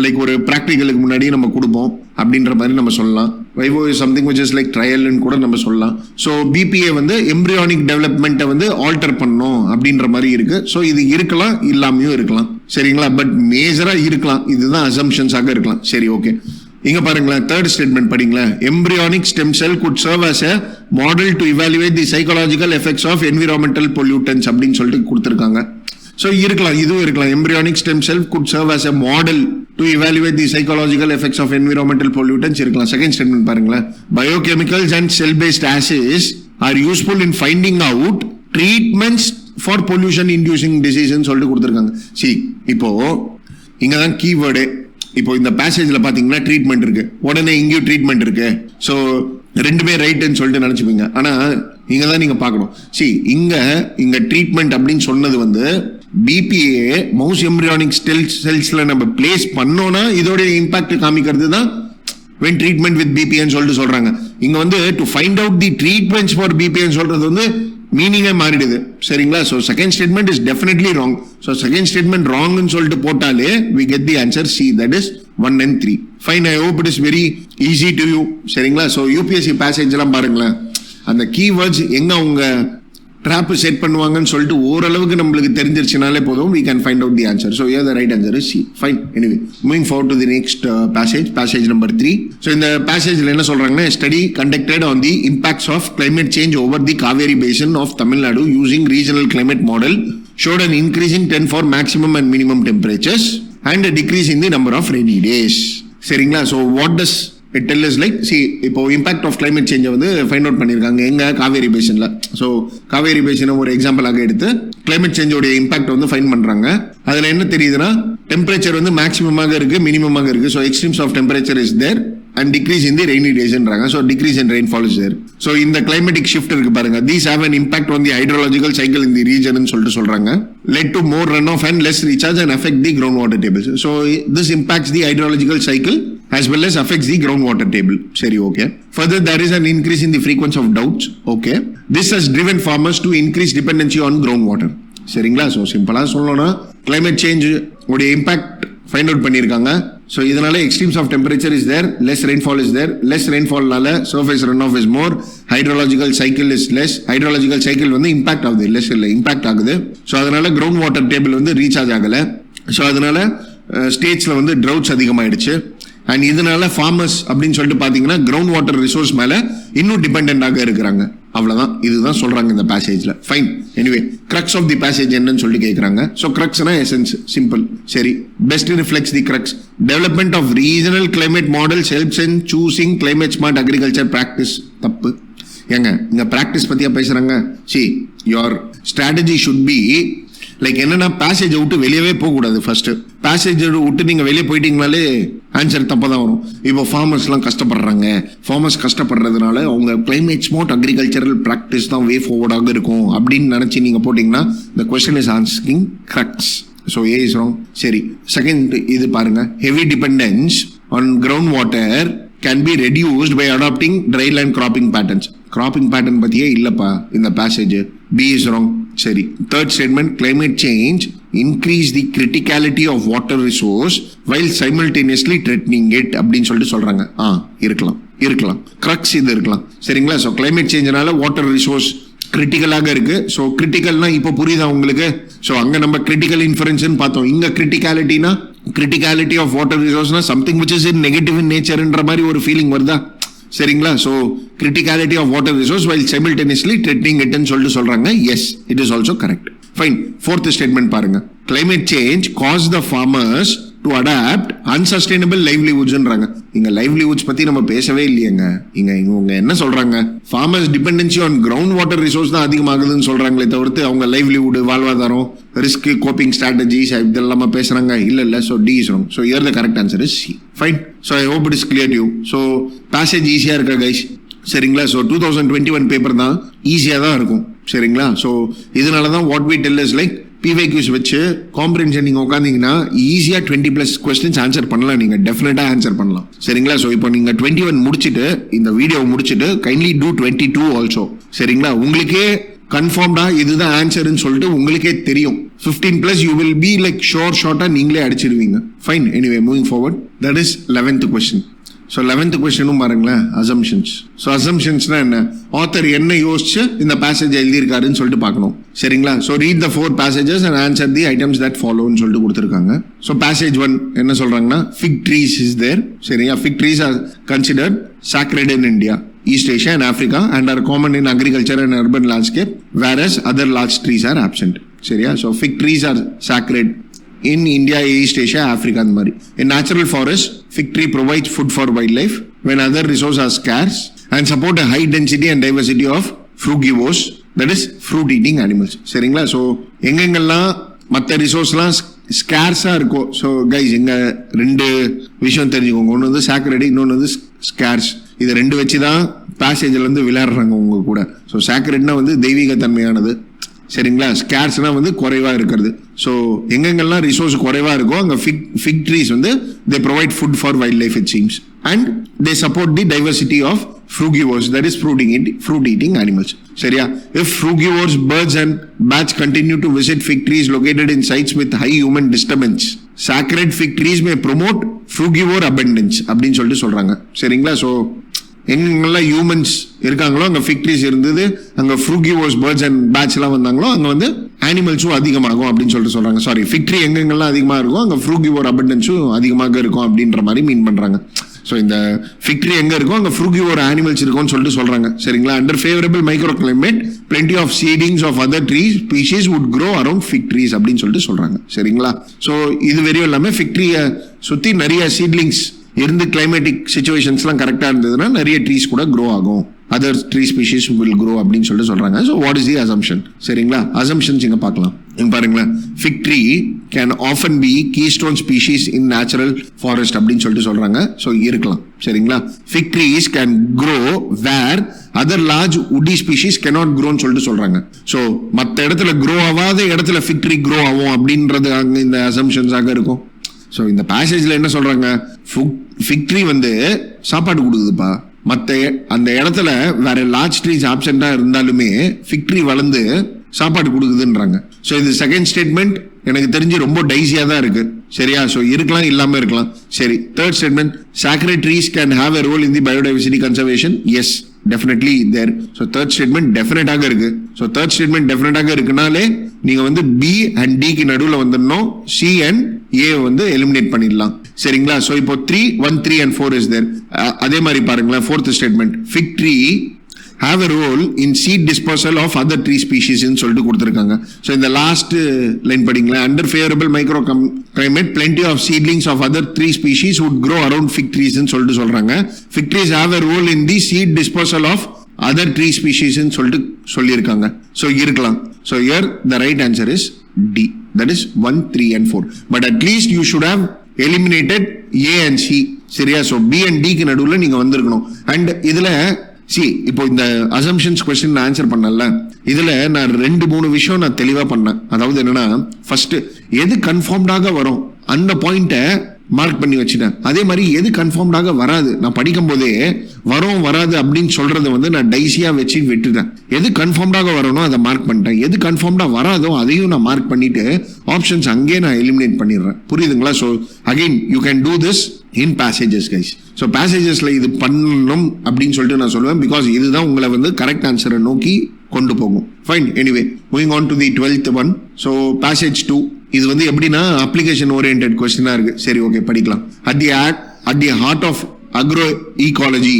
லைக் ஒரு ப்ராக்டிகலுக்கு முன்னாடி நம்ம கொடுப்போம் அப்படின்ற மாதிரி நம்ம சொல்லலாம். Vivo is something which is like ட்ரையல்னு கூட நம்ம சொல்லலாம். ஸோ பிபிஏ வந்து எம்பிரியானிக் டெவலப்மெண்ட்டை வந்து ஆல்டர் பண்ணணும் அப்படின்ற மாதிரி இருக்கு. ஸோ இது இருக்கலாம், இல்லாமையும் இருக்கலாம். சரிங்களா? பட் மேஜரா இருக்கலாம். இதுதான் அசம்ஷன்ஸாக இருக்கலாம். சரி, ஓகே. இங்க பாருங்களேன், தேர்ட் ஸ்டேட்மெண்ட் படிங்களேன். Embryonic stem cell could serve as a model to evaluate the psychological effects of environmental pollutants அப்படின்னு சொல்லிட்டு கொடுத்துருக்காங்க. ஸோ இருக்கலாம், இதுவும் இருக்கலாம். Embryonic stem cell could serve as a model to evaluate the psychological effects of environmental pollutants இருக்கலாம். Second statement பாருங்களேன். Biochemicals and cell-based assays are useful in finding out treatments for pollution inducing diseases சொல்லிட்டு கொடுத்துருக்காங்க. சரி, இப்போ இங்கதான் keyword. இப்போ இந்த பேசேஜ்ல பாத்தீங்கன்னா ட்ரீட்மெண்ட் இருக்கு, உடனே இங்கேயும் ட்ரீட்மெண்ட் இருக்கு. ஸோ ரெண்டுமே ரைட்டுன்னு சொல்லிட்டு நினைச்சுப்பீங்க. ஆனா இங்க தான் நீங்க பார்க்கணும். இங்க ட்ரீட்மெண்ட் அப்படின்னு சொன்னது வந்து பிபிஏ மவுஸ் எம்பிரியானிக் செல்ஸ்ல நம்ம பிளேஸ் பண்ணோம்னா இதோட இம்பாக்ட் காமிக்கிறது தான் when treatment with BPA சொல்லிட்டு சொல்றாங்க. இங்க வந்து to find out the treatments for BPA சொல்றது வந்து மீனிங்கே மாறிடுது. சரிங்களா? So second statement is definitely wrong. So second statement ராங்னு சொல்லிட்டு போட்டாலே we get the answer C, that is 1 and 3. Fine, I hope it is very easy to you. சரிங்களா? So UPSC passage எல்லாம் பாருங்களேன், அந்த கீவேர்ட்ஸ் எங்க அவங்க ட்ராப் செட் பண்ணுவாங்கன்னு சொல்லிட்டு ஓரளவுக்கு நம்மளுக்கு தெரிஞ்சிருச்சுனாலே போதும், we can find out the answer. So here the right answer is C. Fine. Anyway, moving forward to the next passage number 3. So in the passage என்ன சொல்றாங்கன்னா, study conducted on the impacts of climate change over the Kaveri basin of Tamil Nadu using regional climate model showed an increasing trend for maximum and minimum temperatures and a decrease in the number of rainy days. சரிங்களா? So what does it tell us like, see, இப்போ impact of climate சேஞ்சை வந்து find out பண்ணியிருக்காங்க எங்க Kaveri பேசின்ல. So Kaveri பேசினை ஒரு எக்ஸாம்பிளாக எடுத்து climate சேஞ்சோடைய impact வந்து find பண்றாங்க. அதுல என்ன தெரியுதுன்னா, டெம்பரேச்சர் வந்து மேக்ஸிமமாக இருக்கு, மினிமமாக இருக்கு. So extremes of temperature is there and decrease in the rainy daysன்றாங்க. So decrease in rainfall is there. So இந்த climatic shift இருக்கு பாருங்க, these have an impact on the hydrological cycle in the region ன்னு சொல்லிட்டு சொல்றாங்க. Led to more runoff and less recharge and affect the groundwater tables. So this impacts the hydrological cycle as well as affects the groundwater table. சரி, okay. Further, there is an increase in the frequency of droughts. Okay. This has driven farmers to increase dependency on groundwater. சரிங்களா? So சிம்பிளா சொல்லணும்னா climate change உடைய impact find out பண்ணியிருக்காங்க. So இதனால extremes of temperature is there, less rainfall is there. Less ரெயின்ஃபால்னால surface run off is more, hydrological cycle is less. Hydrological cycle வந்து impact ஆகுது, less இல்லை இம்பாக்ட் ஆகுது. ஸோ அதனால ground water table வந்து recharge ஆகலை. ஸோ அதனால ஸ்டேட்ஸ்ல வந்து ட்ரவுட்ஸ் அதிகமாயிடுச்சு. அண்ட் இதனால ஃபார்மர்ஸ் அப்படின்னு சொல்லிட்டு பாத்தீங்கன்னா கிரவுண்ட் வாட்டர் ரிசோர்ஸ் மேல இன்னும் டிபெண்டாக இருக்கிறாங்க. அவ்வளவுதான், இதுதான் சொல்றாங்க இந்த பேசேஜ்ல. Fine. Anyway, crux of the passage என்னன்னு சொல்லி கேட்கறாங்க. ஸோ கிரக்ஸ்னா எசன்ஸ், சிம்பிள். சரி, best reflects the crux. Development of regional climate models helps in choosing climate smart agriculture practice. தப்பு ஏங்க, இங்க பிராக்டிஸ் பத்தியா பேசுறாங்க. See, your strategy should be like என்னன்னா, பேசேஜை விட்டு வெளியவே போகக்கூடாது. ஃபர்ஸ்ட் பேசேஜை விட்டு நீங்க வெளியே போயிட்டீங்கனாலே ஆன்சர் தப்பா தான் வரும். இப்போ ஃபார்மர்ஸ் எல்லாம் கஷ்டப்படுறாங்க, ஃபார்மர்ஸ் கஷ்டப்படுறதுனால அவங்க கிளைமேட் ஸ்மார்ட் அக்ரிகல்ச்சரல் பிராக்டிஸ் தான் வே ஃபார்வர்டாக இருக்கும் அப்படின்னு நினைச்சு நீங்க போட்டீங்கன்னா the question is asking crux. So A is wrong. சரி, செகண்ட் இது பாருங்க, heavy dependence on groundwater can be reduced by adopting dryland cropping patterns. cropping pattern பத்தியே இல்லப்பா இந்த பேசேஜ். B is wrong. சரி, third statement, climate change increase the criticality of water resource while simultaneously threatening it அப்படின்னு சொல்லிட்டு சொல்றாங்க. இருக்கலாம் crux இது இருக்கலாம். சரிங்களா? ஸோ கிளைமேட் சேஞ்சினால வாட்டர் ரிசோர்ஸ் கிரிட்டிக்கலாக இருக்கு. ஸோ கிரிட்டிக்கல்னா இப்போ புரியுதா உங்களுக்கு? ஸோ அங்க நம்ம கிரிட்டிக்கல் இன்ஃபரன்ஸ் பார்த்தோம். இங்க கிரிட்டிகாலிட்டினா கிரிட்டிகாலிட்டி ஆஃப் வாட்டர் ரிசோர்ஸ்னா something which is in negative in நேச்சர்ன்ற மாதிரி ஒரு ஃபீலிங் வருதா? சரிங்களா? So criticality of water resource while simultaneously threatening இட்னு சொல்லிட்டு சொல்றாங்க. Yes, it is also correct. Fine. Fourth statement பாருங்க. Climate change cause the farmers to adapt unsustainable லைவ்லிஹுட்ஸ்ன்றாங்க. இங்க லைவ்லிஹுட்ஸ் பத்தி நம்ம பேசவே இல்லையேங்க. இவங்க என்ன சொல்றாங்க? Farmers dependency on ground water resource தான் அதிகமாகுதுன்னு சொல்றாங்களே தவிர்த்து அவங்க லைவ்லிஹுட், வாழ்வாதாரம், ரிஸ்க், கோப்பிங் ஸ்ட்ராட்டஜிஸ் இதெல்லாம் பேசுறாங்க இல்ல. So D is wrong. So here the correct answer is C. Fine. So I hope it is clear to you. So passage ஈஸியா இருக்கா கைஸ்? சரிங்களா? ஸோ 2021 பேப்பர் தான், ஈஸியா தான் இருக்கும். சரிங்களா? ஸோ இதனாலதான் what we tell is like PYQs வச்சு காம்ப்ரிஹென்ஷன் நீங்க உட்காந்தீங்கன்னா ஈஸியா 20+ கொஸ்டின்ஸ் ஆன்சர் பண்ணலாம். நீங்க டெஃபினட்டா ஆன்சர் பண்ணலாம். சரிங்களா? ஸோ இப்போ நீங்க 21 முடிச்சுட்டு இந்த வீடியோ முடிச்சுட்டு கைண்ட்லி டூ 22 ஆல்சோ. சரிங்களா? உங்களுக்கே கன்ஃபார்ம்டா இதுதான் ஆன்சர்னு சொல்லிட்டு உங்களுக்கே தெரியும். 15+ யூ வில் பி லைக் ஷார்ட்டா நீங்களே அடிச்சிடுவீங்க. Fine. Anyway moving forward. That is 11th question. So 11th கொஸ்டினும் பாருங்களேன், அசம்ஷன்ஸ். ஸோ அசம்ஷன்ஸ்னா என்ன? ஆத்தர் என்ன யோசிச்சு இந்த பேசேஜ் எழுதியிருக்காருன்னு சொல்லிட்டு பார்க்கணும். சரிங்களா? So read the 4 passages and answer the items that follow-ன்னு சொல்லிட்டு கொடுத்துருக்காங்க. ஸோ பேசேஜ் 1 என்ன சொல்றாங்கன்னா, fig trees is there. சரியா? fig trees are considered sacred in India, East Asia and Africa and are common in agriculture and urban landscape, whereas other large trees are absent. சரியா? So fig trees are sacred in India, East Asia, Africa and Mari. In natural forest, fig tree provides food for wildlife when other resources are scarce and support a high density and diversity of frugivores, that is fruit eating animals. சரிங்களா? So எங்கெங்கெல்லாம் மற்ற ரிசோர்ஸ்லாம் ஸ்கேர்ஸாக இருக்கும். So guys இங்கே 2 விஷயம் தெரிஞ்சுக்கோங்க. ஒன்று வந்து sacred, இன்னொன்று வந்து ஸ்கேர்ஸ். இது 2 வச்சு தான் பேசேஜில் வந்து விளையாடுறாங்க உங்க கூட. ஸோ சாக்ரெட்னா வந்து தெய்வீக தன்மையானது. சரிங்களா? ஸ்கேர்ஸ்னா வந்து குறைவா இருக்கிறது. ஸோ எங்கெங்கெல்லாம் ரிசோர்ஸ் குறைவா இருக்கோ அங்க ஃபிக் ட்ரீஸ் வந்து they provide food for wildlife it seems and they support the diversity of frugivores, that is fruit eating animals. சரியா? If frugivores, birds and bats continue to visit fig trees located in sites with high human disturbance, sacred fig trees may promote frugivore abundance அப்படின்னு சொல்லிட்டு சொல்றாங்க. சரிங்களா? So எங்கெங்கெல்லாம் humans இருக்காங்களோ அங்கே ஃபிக் trees இருந்தது, அங்கே ஃப்ரூகிவோர்ஸ், பேர்ட்ஸ் அண்ட் பேட்ஸ் எல்லாம் வந்தாங்களோ அங்கே வந்து அனிமல்ஸும் அதிகமாகும் அப்படின்னு சொல்லிட்டு சொல்றாங்க. சாரி, ஃபிக் ட்ரீ எங்கெங்கெல்லாம் அதிகமாக இருக்கும் அங்கே ஃப்ரூகிவோர் அபண்டன்ஸும் அதிகமாக இருக்கும் அப்படின்ற மாதிரி மீன் பண்றாங்க. ஸோ இந்த ஃபிக் ட்ரீ எங்க இருக்கும் அங்கே ஃப்ரூகிவோர் அனிமல்ஸ் இருக்கும்னு சொல்லிட்டு சொல்றாங்க. சரிங்களா? Under favourable micro climate plenty of seedlings of other trees species would grow around fig trees அப்படின்னு சொல்லிட்டு சொல்றாங்க. சரிங்களா? ஸோ இது வெறியும் இல்லாமல் ஃபிக் ட்ரீயை சுற்றி நிறைய சீட்லிங்ஸ் இருந்து கிளைமேட்டிக் சிச்சுவேஷன்ஸ்லாம் கரெக்டாக இருந்ததுன்னா நிறைய ட்ரீஸ் கூட க்ரோ ஆகும். Other tree species will grow அப்படின்னு சொல்லிட்டு சொல்றாங்க. So what is the assumption? சரிங்களா? அசம்ஷன்ஸ் இங்க பார்க்கலாம். இங்க பாருங்களேன், fig tree can often be keystone species in natural forest அப்படின்னு சொல்லிட்டு சொல்றாங்க. ஸோ இருக்கலாம். சரிங்களா? Fig trees can grow where other large woody species cannot க்ரோன்னு சொல்லிட்டு சொல்றாங்க. ஸோ மற்ற இடத்துல க்ரோ ஆகாத இடத்துல ஃபிக் ட்ரீ க்ரோ ஆகும் அப்படின்றது அங்க இந்த அசம்ஷன்ஸாக இருக்கும். ஸோ இந்த பேசேஜ்ல என்ன சொல்றாங்க? ஃபிக் ட்ரீ வந்து சாப்பாடு கொடுக்குதுப்பா. மற்ற அந்த இடத்துல வேற லார்ஜ் ட்ரீஸ் ஆப்சென்டா இருந்தாலுமே ஃபிக் ட்ரீ வளர்ந்து சாப்பாடு கொடுக்குதுன்றாங்க. ஸோ இது செகண்ட் ஸ்டேட்மெண்ட் எனக்கு தெரிஞ்சு ரொம்ப டைஸியா தான் இருக்கு. சரியா? ஸோ இருக்கலாம், இல்லாம இருக்கலாம். சரி, third statement, sacred trees can have a role in the biodiversity conservation. Yes, definitely there. So third statement டெஃபினட்டாக இருக்கு. ஸோ தேர்ட் ஸ்டேட்மெண்ட் டெஃபினட்டாக இருக்குனாலே நீங்க வந்து பி அண்ட் டிக்கு நடுவில் வந்துடணும், சி அண்ட் ஏ வந்து எலிமினேட் பண்ணிடலாம். சரிங்களா? ஸோ இப்போ 3, 1, 3 and 4 இஸ் தேர். அதே மாதிரி பாருங்களேன், fourth statement, fig tree have a role in seed dispersal of other tree species ன்னு சொல்லிட்டு கொடுத்துருக்காங்க. ஸோ இந்த லாஸ்ட் லைன் படிங்களேன், under favourable micro climate plenty of seedlings of other tree species would grow around fig trees ன்னு சொல்லிட்டு சொல்றாங்க. fig trees have a role in the seed dispersal of other tree species ன்னு சொல்லிட்டு சொல்லியிருக்காங்க. So இருக்கலாம். So here the right answer is D, that is 1, 3 and 4. but at least you should have eliminated A and C. சரியா? So B and D க்கு நடுவில் நீங்க வந்திருக்கணும். And இதுல இப்போ இந்த அசம்ஷன்ஸ் கொஸ்டின் நான் ஆன்சர் பண்ணல, இதுல நான் 2-3 விஷயம் நான் தெளிவா பண்ணேன். அதாவது என்னன்னா, ஃபர்ஸ்ட் எது கன்ஃபார்ம்டாக வரும் அந்த பாயிண்ட மார்க் பண்ணி வச்சுட்டேன். அதே மாதிரி எது கன்ஃபார்ம்டாக வராது, நான் படிக்கும் போதே வரும் வராது அப்படின்னு சொல்றதை வந்து நான் டைசியா வச்சு விட்டுட்டேன். எது கன்ஃபார்ம்டாக வரணும் அதை மார்க் பண்ணிட்டேன், எது கன்ஃபார்ம்டா வராதோ அதையும் நான் மார்க் பண்ணிட்டு ஆப்ஷன்ஸ் அங்கேயே நான் எலிமினேட் பண்ணிடுறேன். புரியுதுங்களா? So again you can do this in passages guys. So பேசேஜஸ்ல இது பண்ணணும் அப்படின்னு சொல்லிட்டு நான் சொல்லுவேன், பிகாஸ் இதுதான் உங்களை வந்து கரெக்ட் ஆன்சரை நோக்கி கொண்டு போகும். Fine. Anyway moving on to the 12th one. So passage 2 இது வந்து எப்படின்னா அப்ளிகேஷன் ஓரியன்டட் கொஸ்டினா இருக்கு. சரி, ஓகே, படிக்கலாம். At the heart of agroecology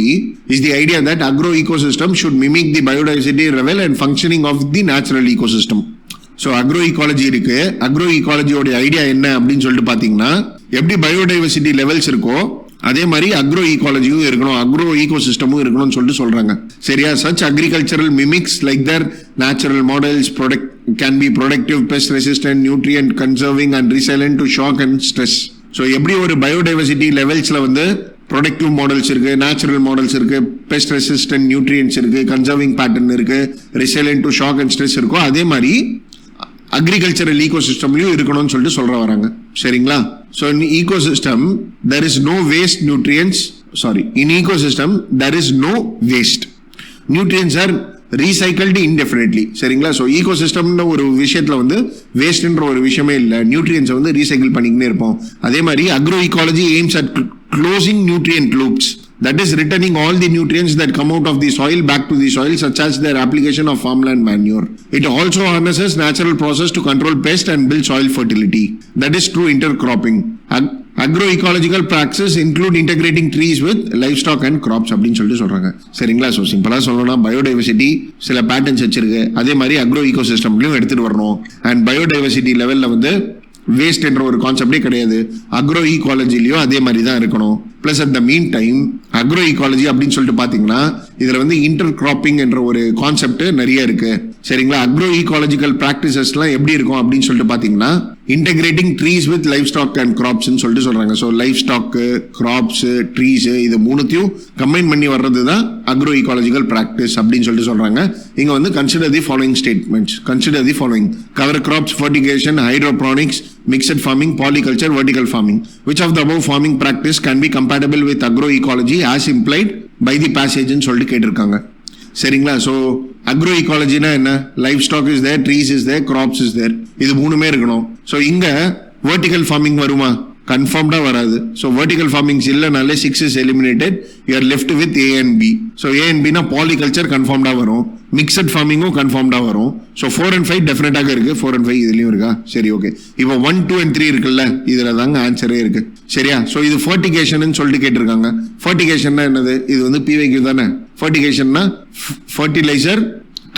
is the idea that agroecosystem should mimic the biodiversity level and functioning of the natural ecosystem. So agroecology இருக்கு. agroecology idea என்ன அப்படின்னு சொல்லிட்டு பாத்தீங்கன்னா, எப்படி பயோடைவர்சிட்டி லெவல்ஸ் இருக்கோ அதே மாதிரி அக்ரோ ஈகாலஜியும் இருக்கணும், அக்ரோ ஈகோசிஸ்டமும் இருக்கணும்னு சொல்லிட்டு சொல்றாங்க. சரியா? Such agricultural mimics like their natural models can be productive, pest resistant, nutrient conserving and resilient to shock and stress. So எப்படி ஒரு பயோடைவர்சிட்டி லெவல்ஸ்ல வந்து ப்ரொடக்டிவ் மாடல்ஸ் இருக்கு, நேச்சுரல் மாடல்ஸ் இருக்கு, பெஸ்ட் ரெசிஸ்டன்ட் நியூட்ரியன்ஸ் இருக்கு, கன்சர்விங் பேட்டர்ன் இருக்கு, resilient to shock and stress இருக்கும், அதே மாதிரி அக்ரிகல்ச்சரல் ஈகோசிஸ்டம்லயும் இருக்கணும்னு சொல்லிட்டு சொல்ற வராங்க. சரிங்களா? So in ecosystem there is no waste nutrients. Sorry, in ecosystem there is no waste. Nutrients are recycled indefinitely. சரிங்களா? ஸோ ஈகோசிஸ்டம்னு ஒரு விஷயத்துல வந்து வேஸ்ட்ன்ற ஒரு விஷயமே இல்லை, நியூட்ரியன்ஸை வந்து ரீசைக்கிள் பண்ணிக்கிட்டே இருப்போம். அதே மாதிரி agro ecology AIIMS at closing nutrient loops, that is returning all the nutrients that come out of the soil back to the soil, such as their application of farmland manure. It also harnesses natural process to control pest and build soil fertility. That is true intercropping. Agroecological practices include integrating trees with livestock and crops அப்படின்னு சொல்லிட்டு சொல்றாங்க. சரிங்களா? So சிம்பிளா சொல்லணும்னா biodiversity சில patterns வச்சிருக்கு, அதே மாதிரி அக்ரோ ஈகோசிஸ்டம்லையும் எடுத்துட்டு வரணும். அண்ட் பயோடைவர்சிட்டி லெவல்ல வந்து வேஸ்ட் என்ற ஒரு கான்செப்டே கிடையாது, அக்ரோ ஈகாலஜிலையும் அதே மாதிரி தான் இருக்கணும். Plus at the mean time agro ecology அப்படின்னு சொல்லிட்டு பாத்தீங்கன்னா இதுல வந்து இன்டர் கிராப்பிங் என்ற ஒரு கான்செப்ட் நிறைய இருக்கு. சரிங்களா? அக்ரோ ஈகாலஜிக்கல் பிராக்டிசஸ்லாம் எப்படி இருக்கும் அப்படின்னு சொல்லிட்டு பாத்தீங்கன்னா integrating trees with livestock and crops சொல்லிட்டு சொல்றாங்க. So livestock, crops, trees இது மூணுத்தையும் கம்பைன் பண்ணி வர்றது தான் அக்ரோ ஈகாலஜிக்கல் பிராக்டிஸ் அப்படின்னு சொல்லிட்டு சொல்றாங்க. இங்க வந்து consider the following statements. Consider the following: cover crops, fertigation, hydroponics, mixed farming, polyculture, vertical farming. Which of the above farming practice can be compatible with agroecology as implied by the passage ன்னு சொல்லிட்டு கேட்டிருக்காங்க. சரிங்களா? So அக்ரோ ஈகாலஜினா என்ன? Livestock is there, trees is there, crops is there, இது மூணுமே இருக்கணும். ஸோ இங்க வெர்டிகல் ஃபார்மிங் வருமா? கன்ஃபார்ம்டா வராது. ஸோ வெர்டிகல் ஃபார்மிங்ஸ் இல்லைனாலே 6 is eliminated, you are left with A and B. So A and B னா பாலிகல்ச்சர் கன்ஃபார்ம்டா வரும், மிக்சட் ஃபார்மிங்கும் கன்ஃபார்ம்டா வரும். ஸோ 4 and 5 டெஃபினட்டாக இருக்கு. 4 and 5 இதுலயும் இருக்கா? சரி, ஓகே. இப்போ 1, 2 and 3 இருக்குல்ல, இதுல தாங்க ஆன்சரே இருக்கு. சரியா? ஸோ இது ஃபர்டிகேஷன் சொல்லிட்டு கேட்டிருக்காங்க. ஃபர்டிகேஷன்னா என்னது? இது வந்து PYQ தானே. ஃபர்டிகேஷன்னா ஃபர்டிலைசர்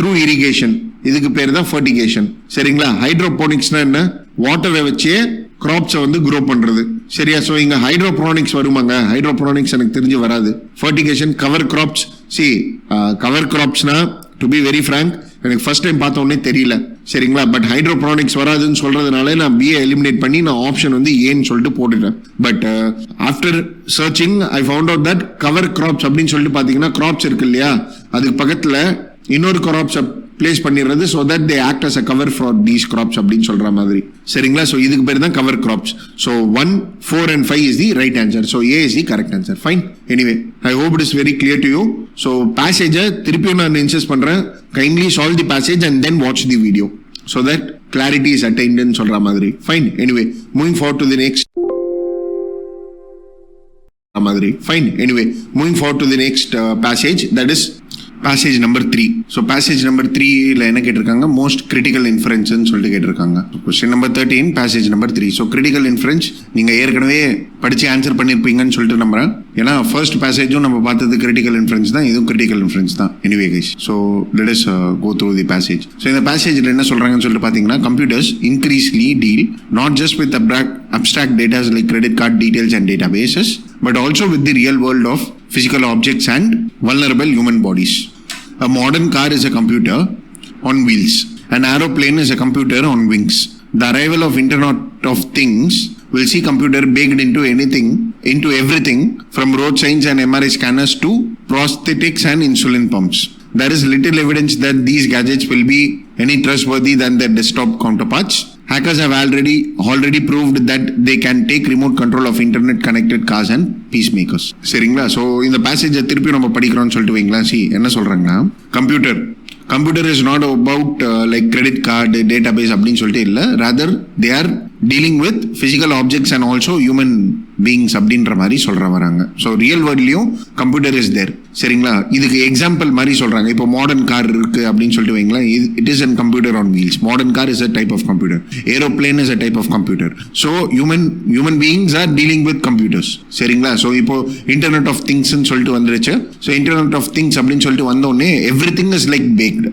த்ரூ இரிகேஷன், இதுக்கு பேர் தான் ஃபர்டிகேஷன். சரிங்களா? ஹைட்ரோபோனிக்ஸ்னா என்ன? வாட்டரை வச்சே கிராப்ஸை வந்து க்ரோ பண்றது. சரியா? ஸோ இங்க ஹைட்ரோப்ரானிக்ஸ் வருமாங்க? ஹைட்ரோப்ரானிக்ஸ் எனக்கு தெரிஞ்சு வராது. Fertigation, cover crops. கவர் கிராப்ஸ்னா டு பி வெரி ஃப்ராங்க் எனக்கு ஃபர்ஸ்ட் டைம் பார்த்த உடனே தெரியல. சரிங்களா? பட் ஹைட்ரோப்ரானிக்ஸ் வராதுன்னு சொல்றதுனால நான் BA எலிமினேட் பண்ணி நான் ஆப்ஷன் வந்து ஏன்னு சொல்லிட்டு போட்டுட்டேன். But after searching I found out that cover crops அப்படின்னு சொல்லிட்டு பாத்தீங்கன்னா கிராப்ஸ் இருக்கு இல்லையா, அதுக்கு பக்கத்துல இன்னொரு கிராப்ஸ் பிளேஸ் பண்ணிடுறது, so that they act as a cover for these crops அப்படின்னு சொல்ற மாதிரி. சரிங்களா? ஸோ இதுக்கு பேர் தான் cover graphs. So 1, 4 and 5 is the right answer. So A is the correct answer. Fine. Anyway, I hope it is very clear to you. So passage திருப்பியும் நான் insist பண்றேன், kindly solve the passage and then watch the video so that clarity is attained ன்னு சொல்ற மாதிரி. Fine. Anyway, moving forward to the next passage, that is passage number 3. So passage number 3ல என்ன கேட்டிருக்காங்க? Most critical இன்ஃபரன்ஸ்ன்னு சொல்லிட்டு கேட்டிருக்காங்க. Question number 13, passage number 3. So critical inference நீங்க ஏற்கனவே படிச்சு ஆன்சர் பண்ணிருப்பீங்கன்னு சொல்லிட்டு நம்புறேன். ஏன்னா ஃபர்ஸ்ட் பேசேஜும் நம்ம பார்த்தது கிரிட்டிக்கல் இன்ஃபரன்ஸ் தான், இதுவும் கிரிட்டிக்கல் இன்ஃபரன்ஸ் தான். Anyway guys, so let us go through the passage. So இந்த பேசேஜில் என்ன சொல்றாங்கன்னு சொல்லிட்டு பார்த்தீங்கன்னா, computers increasingly deal not just with abstract data like credit card details and databases, but also with the real world of physical objects and vulnerable human bodies. A modern car is a computer on wheels. An aeroplane is a computer on wings. The arrival of Internet of Things will see computer baked into everything from road signs and MRI scanners to prosthetics and insulin pumps. There is little evidence that these gadgets will be any trustworthy than their desktop counterparts. hackers have already proved that they can take remote control of internet connected cars and peacemakers. சரிங்களா? So இந்த பேசேஜை திருப்பி நம்ம படிக்கிறோம்னு சொல்லிட்டு வைங்களா. என்ன சொல்றாங்கன்னா, computer is not about like credit card database அப்படின்னு சொல்லிட்டு இல்லை, rather they are dealing with physical objects and also human beings அப்படின்ற மாதிரி வராங்க. ஸோ ரியல் வேர்ல்ட்லையும் கம்ப்யூட்டர் இஸ் தேர். சரிங்களா? இதுக்கு எக்ஸாம்பிள் மாதிரி சொல்றாங்க. இப்போ மாடர்ன் கார் இருக்கு அப்படின்னு சொல்லிட்டு வைங்களேன், it is an computer on wheels. Modern car is a type of computer. Aeroplane is a type of computer. So human beings are dealing with computers. சரிங்களா? ஸோ இப்போ இன்டர்நெட் ஆஃப் திங்ஸ்ன்னு சொல்லிட்டு வந்துருச்சு. So internet of things அப்படின்னு சொல்லிட்டு வந்தோடனே everything is like packed.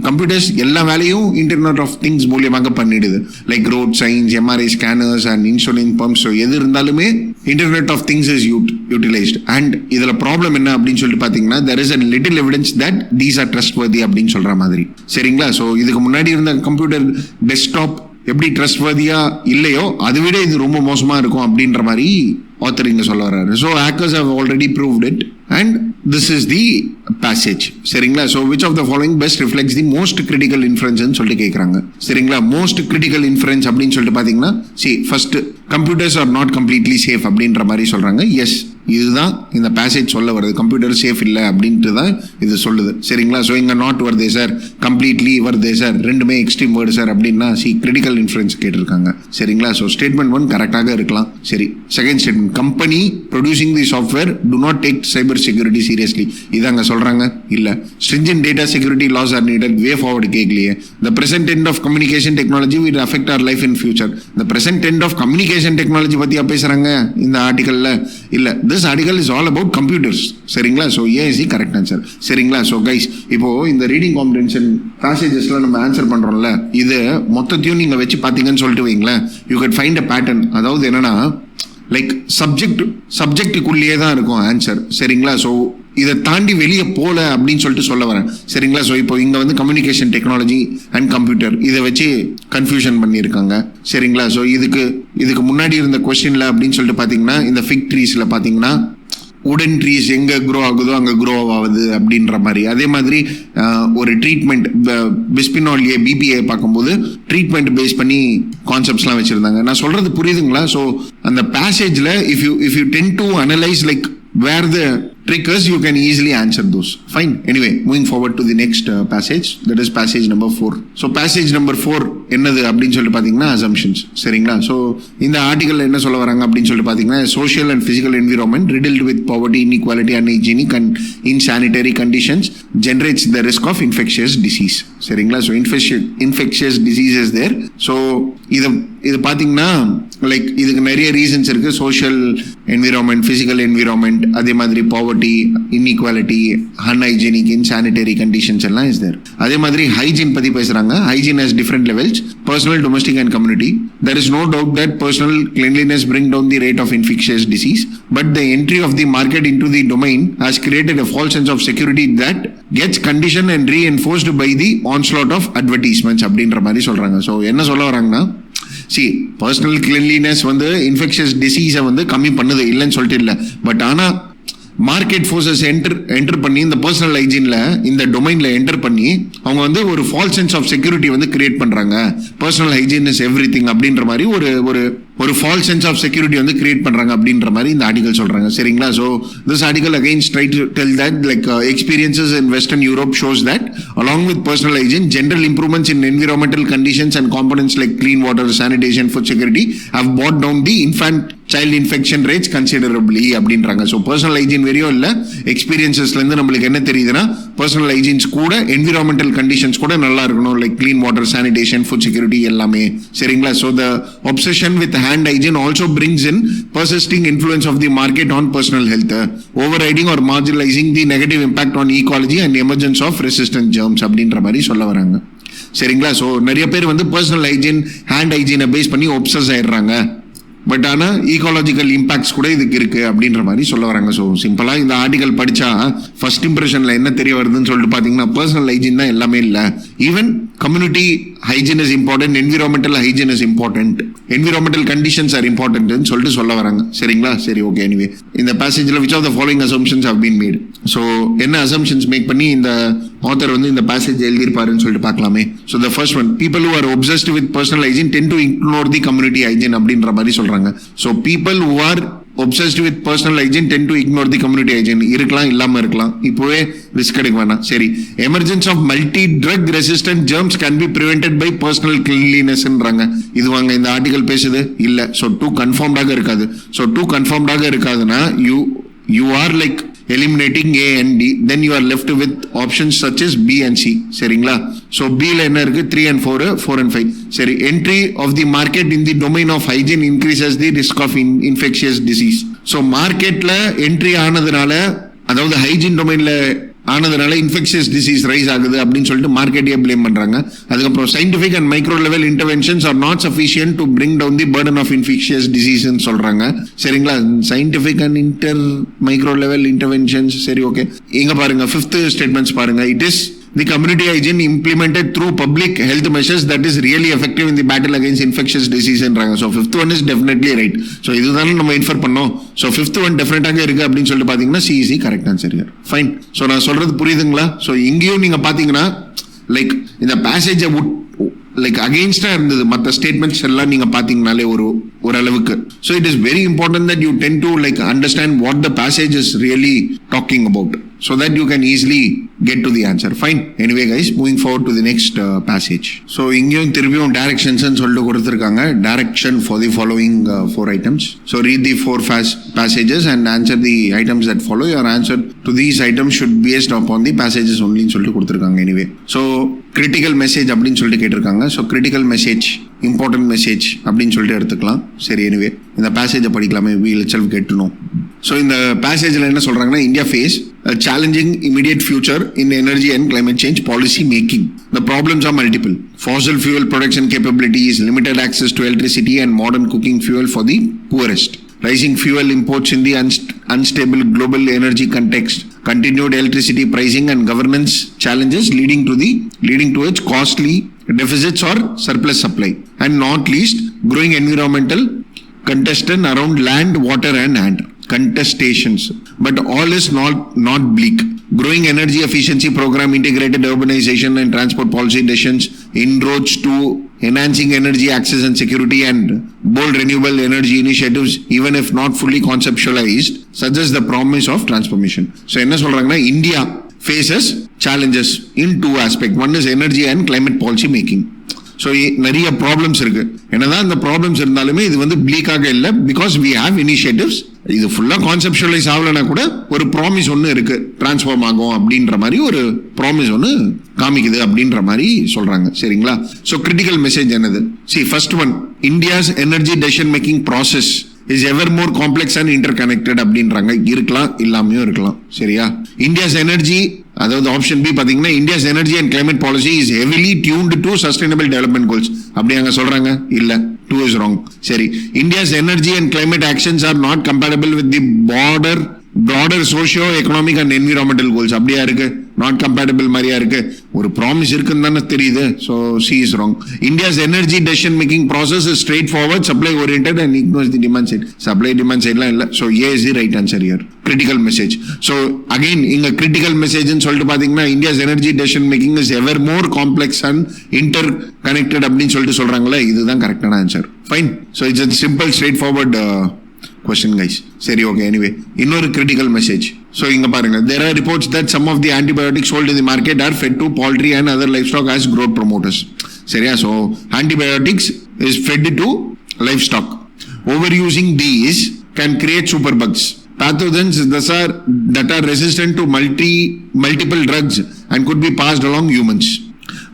Computers எல்லா வேலையும் இன்டர்நெட் ஆஃப் திங்ஸ் மூலியமாக பண்ணிடுது. Like road signs, MRI scanners and insulin pumps. So எது இருந்தாலுமே internet of things is utilised. And இதுல ப்ராப்ளம் என்ன அப்படின்னு சொல்லிட்டு பாத்தீங்கன்னா, there is a little evidence that these are trustworthy அப்படின்னு சொல்ற மாதிரி. சரிங்களா? ஸோ இதுக்கு முன்னாடி இருந்த கம்ப்யூட்டர் டெஸ்க்டாப் எப்படி ட்ரஸ்ட்வர்தியா இல்லையோ அதை விட இது ரொம்ப மோசமா இருக்கும் அப்படின்ற மாதிரி ஆத்தர் இங்க சொல்ல வர்றாரு. So hackers have already proved it and this is the passage. சரிங்களா? So which of the following best reflects the most critical inference ன்னு சொல்லிட்டு கேட்குறாங்க. சரிங்களா? மோஸ்ட் கிரிட்டிக்கல் இன்ஃபரன்ஸ் அப்படின்னு சொல்லிட்டு பார்த்தீங்கன்னா, first computers are not completely safe அப்படின்ற மாதிரி சொல்றாங்க. எஸ், இதுதான் இந்த பேசேஜ் சொல்ல வருது. கம்ப்யூட்டர் சேஃப் இல்லை அப்படின்ட்டு தான் இது சொல்லுது. சரிங்களா? ஸோ இங்கே நாட் வருதே சார், கம்ப்ளீட்லி வருதே சார், ரெண்டுமே எக்ஸ்ட்ரீம் வேர்டு சார் அப்படின்னா கிரிட்டிக்கல் இன்ஃபரன்ஸ் கேட்டிருக்காங்க. சரிங்களா? ஸோ ஸ்டேட்மெண்ட் 1 கரெக்டாக இருக்கலாம். சரி, second statement, company producing the software to not take cyber security seriously. இதாங்க சொல்றாங்க. இல்ல, stringent data security laws are needed. way forward கேட்கலையே. the present end of communication technology will affect our life in future. the present end of communication technology பத்தியா பேசுறாங்க இந்த ஆர்டிகல்ல? இல்ல, this article is all about computers. சரிங்களா? So A is the correct answer. சரிங்களா? So guys, இப்போ இந்த reading comprehension பேசேஜஸ்ல நம்ம answer பண்றோம்ல, இது மொத்தத்தையும் நீங்க வச்சு பாத்தீங்கன்னு சொல்லிட்டு வைங்களேன், you can find a pattern. அதாவது என்னன்னா, லைக் சப்ஜெக்டுக்குள்ளேயே தான் இருக்கும் ஆன்சர். சரிங்களா? ஸோ இதை தாண்டி வெளியே போல அப்படின்னு சொல்லிட்டு சொல்ல வரேன். சரிங்களா? ஸோ இப்போ இங்கே வந்து கம்யூனிகேஷன் டெக்னாலஜி அண்ட் கம்ப்யூட்டர் இதை வச்சு கன்ஃபியூஷன் பண்ணியிருக்காங்க. சரிங்களா? ஸோ இதுக்கு முன்னாடி இருந்த கொஸ்டின்ல அப்படின்னு சொல்லிட்டு பார்த்தீங்கன்னா, இந்த ஃபிக் ட்ரீஸ்ல பார்த்தீங்கன்னா உடன் ட்ரீஸ் எங்கே க்ரோ ஆகுதோ அங்கே க்ரோ ஆகுது அப்படின்ற மாதிரி. அதே மாதிரி ஒரு ட்ரீட்மெண்ட் பிஸ்பினால் ஏ, பிபிஏ பார்க்கும்போது ட்ரீட்மெண்ட் பேஸ் பண்ணி கான்செப்ட்ஸ்லாம் வச்சுருந்தாங்க. நான் சொல்கிறது புரியுதுங்களா? ஸோ அந்த பேசேஜில் if you tend to analyse like where the trick is, you can easily answer those. Fine. Anyway, moving forward to the next passage, that is passage number 4. So passage number 4 என்னது அப்படின்னு சொல்லிட்டு பார்த்தீங்கன்னா, assumptions. சரிங்களா? So இந்த article என்ன சொல்ல வராங்க அப்படின்னு சொல்லிட்டு பார்த்தீங்கன்னா, social and physical environment riddled with poverty, inequality, unhygienic and insanitary conditions generates the risk of infectious disease. சரிங்களா? So infectious disease is there. So இது பார்த்தீங்கன்னா, லைக் இதுக்கு நிறைய ரீசன்ஸ் இருக்கு. சோஷியல் என்விரான்மெண்ட், பிசிக்கல் என்விரான்மெண்ட், அதே மாதிரி பாவர்ட்டி, இன்இக்வாலிட்டி, அன்ஹைஜீனிக், இன்சானிட்டரி கண்டிஷன்ஸ் எல்லாம் is there. அதே மாதிரி ஹைஜீன் பத்தி பேசுறாங்க. Hygiene has different levels, personal, domestic and community. There is no doubt that personal cleanliness bring down the rate of infectious disease, but the entry of the market into the domain has created a false sense of security that gets conditioned and reinforced by the onslaught of advertisements அப்படின்ற மாதிரி சொல்றாங்க. So என்ன சொல்ல வராங்கன்னா, personal cleanliness வந்து infectious டிசீஸை வந்து கம்மி பண்ணுது, இல்லைன்னு சொல்லிட்டு இல்லை. பட் ஆனால் மார்க்கெட் ஃபோர்ஸஸ் என்டர் பண்ணி இந்த பர்சனல் ஹைஜீன்ல, இந்த டொமைன்ல என்டர் பண்ணி அவங்க வந்து ஒரு ஃபால்ஸ் சென்ஸ் ஆஃப் செக்யூரிட்டி வந்து கிரியேட் பண்றாங்க. Personal hygiene is every thing அப்படின்ற மாதிரி ஒரு ஃபால்ஸ் சென்ஸ் ஆஃப் செக்யூரிட்டி வந்து கிரியேட் பண்றாங்க அப்படின்ற மாதிரி இந்த ஆர்டிகல் சொல்றாங்க. சரிங்களா? So this article against try to tell that like experiences in western Europe shows that along with personal hygiene, general improvements in environmental conditions and components like clean water, sanitation, food security have brought down the infant child infection rates considerably அப்படின்றாங்க. So personal hygiene வெறியோ இல்லை, எக்ஸ்பீரியன்சஸ்ல இருந்து நம்மளுக்கு என்ன தெரியுதுன்னா, personal hygienes கூட environmental conditions கூட நல்லா இருக்கணும், like clean water, sanitation, food security எல்லாமே. சரிங்களா? So the obsession with hand hygiene also brings in persisting influence of the market on personal health, overriding or marginalizing the negative impact on ecology and emergence of resistant germs அப்படின்ற மாதிரி சொல்ல வராங்க. சரிங்களா? So நிறைய பேர் வந்து personal hygiene, hand ஹைஜீனை base பண்ணி ஒப்சஸ் ஆயிடுறாங்க. பட் ஆனால் ஈகாலஜிக்கல் இம்பாக்ட்ஸ் கூட இதுக்கு இருக்கு அப்படின்ற மாதிரி சொல்ல வராங்க. ஸோ சிம்பிளாக இந்த ஆர்டிகல் படிச்சா ஃபர்ஸ்ட் இம்ப்ரெஷன்ல என்ன தெரிய வருதுன்னு சொல்லிட்டு பார்த்தீங்கன்னா, பர்சனல் ஹைஜீன் தான் எல்லாமே இல்லை. Even community hygiene is important, environmental hygiene is important, environmental conditions are important ன்னு சொல்லிட்டு சொல்ல வராங்க. சரிங்களா? சரி, ஓகே. எனிவே இந்த பேசேஜில் which of the following assumptions have been made? So என்ன அசம்ஷன்ஸ் மேக் பண்ணி இந்த ஆத்தர் வந்து இந்த பேசேஜ் எழுதியிருப்பாருன்னு சொல்லிட்டு பார்க்கலாமே. So the first one, people who are obsessed with personal hygiene tend to ignore the community hygiene அப்படின்ற மாதிரி சொல்றாங்க. So people who are obsessed with personal hygiene tend to ignore the community hygiene. இருக்கலாம், இல்லாம இருக்கலாம், இப்போவே risk எடுக்க வேணாம். சரி, emergence of multi drug resistant germs can be prevented by personal கிளீன்லினஸ்ன்றாங்க. இது வாங்க இந்த ஆர்டிகல் பேசுது இல்ல. ஸோ டூ கன்ஃபார்ம்டாக இருக்காது. ஸோ டூ கன்ஃபார்ம்டாக இருக்காதுன்னா you are like eliminating A and D, then you are left with options such as B and C. சரிங்களா? So B ல என்ன இருக்கு? 3 and 4, 4 and 5. சரி, entry of the market in the domain of hygiene increases the risk of infectious disease. So marketல entry ஆனதுனால, அதாவது hygiene டொமைன்ல ஆனதுனால infectious disease rice ஆகுது அப்படின்னு சொல்லிட்டு மார்க்கெட்டையே பிளேம் பண்றாங்க. அதுக்கப்புறம் scientific and micro level interventions are not sufficient to bring down the burden of infectious டிசீஸ்ன்னு சொல்றாங்க. சரிங்களா? Scientific and micro level interventions. சரி, ஓகே. இங்க பாருங்க, 5th ஸ்டேட்மெண்ட்ஸ் பாருங்க. It is the community hygiene implemented through public health measures that is really effective in the battle against infectious disease என்றாங்க. So 5th one is definitely right. So இதுதானே நம்ம infer பண்ணோம். So 5th one டெஃபினட்டாக இருக்கு அப்படின்னு சொல்லிட்டு பாத்தீங்கன்னா CEC correct answer. Fine. So நான் சொல்றது புரியுதுங்களா? ஸோ இங்கேயும் நீங்க பாத்தீங்கன்னா லைக் இந்த பேசேஜை லைக் அகெயின்ஸ்டா இருந்தது. மற்ற ஸ்டேட்மெண்ட்ஸ் எல்லாம் நீங்க பாத்தீங்கனாலே ஓரளவுக்கு. So it is very important that you tend to like understand what the passage is really talking about, so that you can easily get to the answer. Fine. Anyway guys, moving forward to the next passage. So இங்கேயும் திரும்பியும் directions சொல்லிட்டு கொடுத்திருக்காங்க. Direction for the following 4 items. So read the 4 passages and answer the items that follow. Your answer to these items should be based upon the passages only சொல்லிட்டு கொடுத்திருக்காங்க. Anyway, so critical message அப்படின்னு சொல்லிட்டு கேட்டிருக்காங்க. So critical message, important message அப்படின்னு சொல்லிட்டு எடுத்துக்கலாம். சரி, anyway இந்த பேசேஜை படிக்கலாமே. we itself get to know. So இந்த பேசேஜில் என்ன சொல்றாங்கன்னா, India face a challenging immediate future in energy and climate change policy making. The problems are multiple. Fossil fuel production capabilities, limited access to electricity and modern cooking fuel for the poorest. Rising fuel imports in the unstable global energy context. Continued electricity pricing and governance challenges leading to its costly deficits or surplus supply. And not least, growing environmental contestation around land, water and land. Contestations, but all is not bleak. Growing energy efficiency program, integrated urbanization and transport policy decisions, inroads to enhancing energy access and security, and bold renewable energy initiatives, even if not fully conceptualized, suggest the promise of transformation. So enna solranga, India faces challenges in 2 aspects. One is energy and climate policy making. So நிறைய problems இருக்கு. என்னதான் இந்த problems இருந்தாலுமே இது வந்து பிளீக்காக இல்லை. Because we have initiatives. இது ஃபுல்லாக கான்செப்டுவலைஸ் ஆகலைன்னா கூட ஒரு ப்ராமிஸ் ஒன்று இருக்கு, டிரான்ஸ்ஃபார்ம் ஆகும் அப்படின்ற மாதிரி ஒரு ப்ராமிஸ் ஒன்று காமிக்குது அப்படின்ற மாதிரி சொல்றாங்க. சரிங்களா? ஸோ கிரிட்டிக்கல் மெசேஜ் என்னது? First one, India's energy decision making process is ever more complex and interconnected அப்படின்றாங்க. இருக்கலாம், இல்லாமையும் இருக்கலாம். சரியா? இந்தியாஸ் எனர்ஜி, அதாவது ஆப்ஷன் பி பாத்தீங்கன்னா, India's energy and climate policy is heavily tuned to sustainable development goals. அப்படி அங்க சொல்றாங்க? இல்ல, 2 is wrong. சரி, India's energy and climate actions are not compatible with the broader socio-economic and environmental goals. அப்படியா இருக்கு? Not compatible மாதிரியா இருக்கு? ஒரு ப்ராமிஸ் இருக்குன்னு தானே தெரியுது. So C is wrong. India's energy decision making process is straight forward, supply oriented and ignores the demand side. Supply demand சைட்லாம் இல்லை. So A is the right answer here. Critical message. So again இங்க critical மெசேஜ்னு சொல்லிட்டு பாத்தீங்கன்னா, India's energy decision making is ever more complex and inter connected அப்படின்னு சொல்லிட்டு சொல்றாங்களே, இதுதான் கரெக்டான answer. Fine. So it's simple straight forward question guys. சரி, ஓகே. எனிவே இன்னொரு கிரிட்டிக்கல் மெசேஜ். ஸோ இங்க பாருங்க, there are reports that some of the antibiotics sold in the market are fed to poultry and other livestock as growth promoters. சரியா? So antibiotics is fed to livestock. Overusing these can create superbugs, pathogens that are resistant to multiple drugs and could be passed along humans.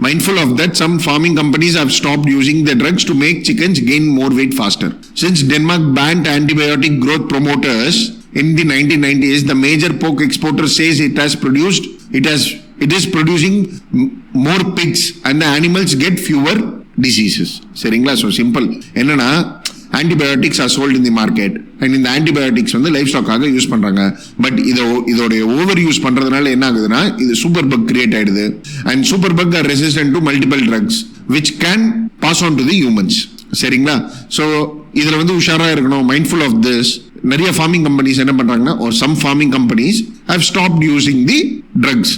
Mindful of that, some farming companies have stopped using the drugs to make chickens gain more weight faster. Since Denmark banned antibiotic growth promoters in the 1990s, the major pork exporter says it is producing more pigs and the animals get fewer diseases. சரிங்களா? So simple. என்னன்னா, antibiotics are sold in the market and இந்த antibiotics வந்து life ஸ்டாக்காக use பண்றாங்க. But இதோட over use பண்றதுனால என்ன ஆகுதுன்னா, இது சூப்பர் பக் கிரியேட் ஆயிடுது. And super bug are resistant to multiple drugs which can pass on to the humans. சரிங்களா? ஸோ இதுல வந்து உஷாரா இருக்கணும். Mindful of this. நிறைய ஃபார்மிங் கம்பெனிஸ் என்ன பண்றாங்கன்னா, or some farming companies have stopped using the drugs.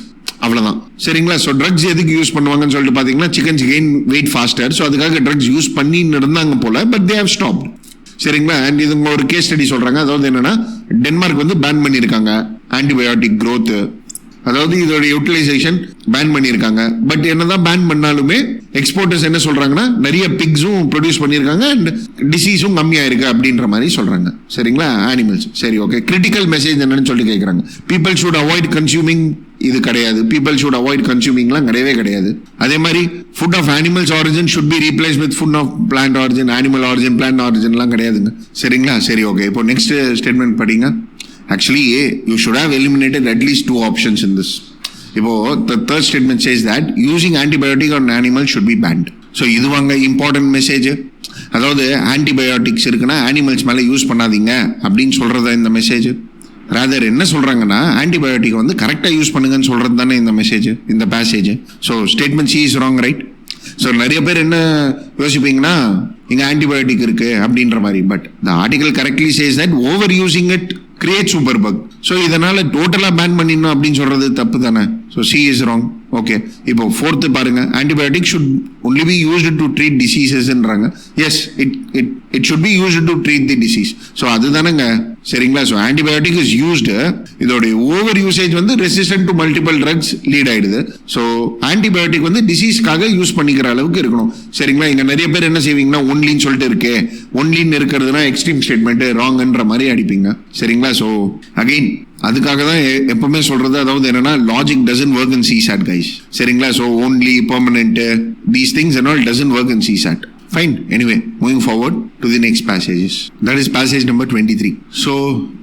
அவ்வளவுதான். சரிங்களா? ஸோ ட்ரக்ஸ் எதுக்கு யூஸ் பண்ணுவாங்கன்னு சொல்லிட்டு பாத்தீங்கன்னா chickens gain weight faster. So அதுக்காக ட்ரக்ஸ் யூஸ் பண்ணி இருந்தாங்க போல, பட் தே ஹவ் ஸ்டாப்ட். சரிங்களா? அண்ட் இது ஒரு கேஸ் ஸ்டடி சொல்றாங்க. அதாவது என்னன்னா, டென்மார்க் வந்து பேன் பண்ணியிருக்காங்க ஆன்டிபயோட்டிக் growth. அதாவது இதோட யூட்டிலைசேஷன் பேன் பண்ணியிருக்காங்க. பட் என்னதான் பேன் பண்ணாலுமே எக்ஸ்போர்ட்டர்ஸ் என்ன சொல்றாங்கன்னா, நிறைய பிக்ஸும் ப்ரொடியூஸ் பண்ணியிருக்காங்க அண்ட் டிசீஸும் கம்மியாயிருக்கு அப்படின்ற மாதிரி சொல்றாங்க. சரிங்களா? அனிமல்ஸ். சரி, ஓகே. கிரிட்டிக்கல் மெசேஜ் என்னன்னு சொல்லி கேட்குறாங்க. People should avoid consuming. இது கிடையாது. பீப்பிள் ஷுட் அவாய்ட் கன்சியூமிங்லாம் கிடையவே கிடையாது. அதே மாதிரி food of animals origin should be replace with food of plant origin, animal origin, plant ஆரிஜின்லாம் கிடையாதுங்க. சரிங்களா? சரி, ஓகே. இப்போ நெக்ஸ்ட் ஸ்டேட்மெண்ட் படிங்க. Actually, you should have eliminated at least 2 options in this. இப்போ the third statement says that using antibiotic on animals should be banned. So இது வாங்க important message. அதாவது ஆன்டிபயோட்டிக்ஸ் இருக்குன்னா அனிமல்ஸ் மேலே யூஸ் பண்ணாதீங்க அப்படின்னு சொல்றதா இந்த மெசேஜ். ராதர் என்ன சொல்றாங்கன்னா, ஆன்டிபயோட்டிக் வந்து கரெக்டாக யூஸ் பண்ணுங்கன்னு சொல்றது தானே இந்த மெசேஜ், இந்த passage. So statement C is wrong, right? So நிறைய பேர் என்ன யோசிப்பீங்கன்னா, இங்க ஆன்டிபயோட்டிக் இருக்கு அப்படின்ற மாதிரி. But the article correctly says that over using it create super bug. So இதனால டோட்டலா பேன் பண்ணிடணும் அப்படின்னு சொல்றது தப்பு தானே. So C is wrong. Okay. இப்போ ஃபோர்த்து பாருங்க. Antibiotic should only be used to treat டிசீசஸ்ன்றாங்க. Yes, it should be used to treat the disease. So அதுதானங்க. சரிங்களா? So antibiotic is used. இதோடைய ஓவர் யூசேஜ் வந்து resistant to multiple drugs lead ஆயிடுது. So antibiotic வந்து டிசீஸ்க்காக use பண்ணிக்கிற அளவுக்கு இருக்கணும். சரிங்களா? இங்க நிறைய பேர் என்ன செய்வீங்கன்னா, ஒன்லின்னு சொல்லிட்டு இருக்கு, ஒன்லின்னு இருக்கிறதுனா எக்ஸ்ட்ரீம் ஸ்டேட்மெண்ட் ராங்ன்ற மாதிரி அடிப்பீங்க. சரிங்களா? ஸோ அகைன் அதுக்காக தான் எப்பவுமே சொல்றது, அதாவது என்னன்னா, logic doesn't work in CSAT guys. சரிங்களா? So only, permanent, these things and all doesn't work in CSAT. Fine. Anyway, moving forward to the next passages. That is passage number 23. So,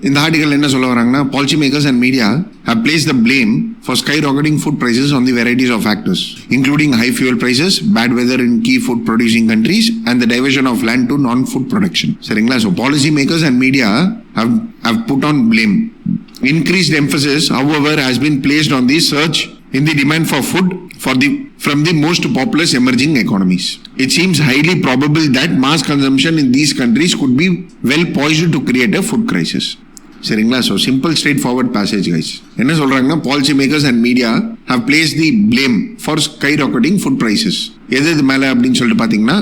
in the article, enna solla varanga, policymakers and media have placed the blame for skyrocketing food prices on the varieties of factors, including high fuel prices, bad weather in key food producing countries, and the diversion of land to non-food production. Seringla. So, policymakers and media have put on blame. Increased emphasis, however, has been placed on the surge in the demand for food from the most populous emerging economies. It seems highly probable that mass consumption in these countries could be well poised to create a food crisis. சரிங்களா? So simple straight forward passage guys. என்ன சொல்றாங்கன்னா, policy makers and media have place the blame for skyrocketing food prices. எது மேலே அப்படின்னு சொல்லிட்டு பார்த்தீங்கன்னா,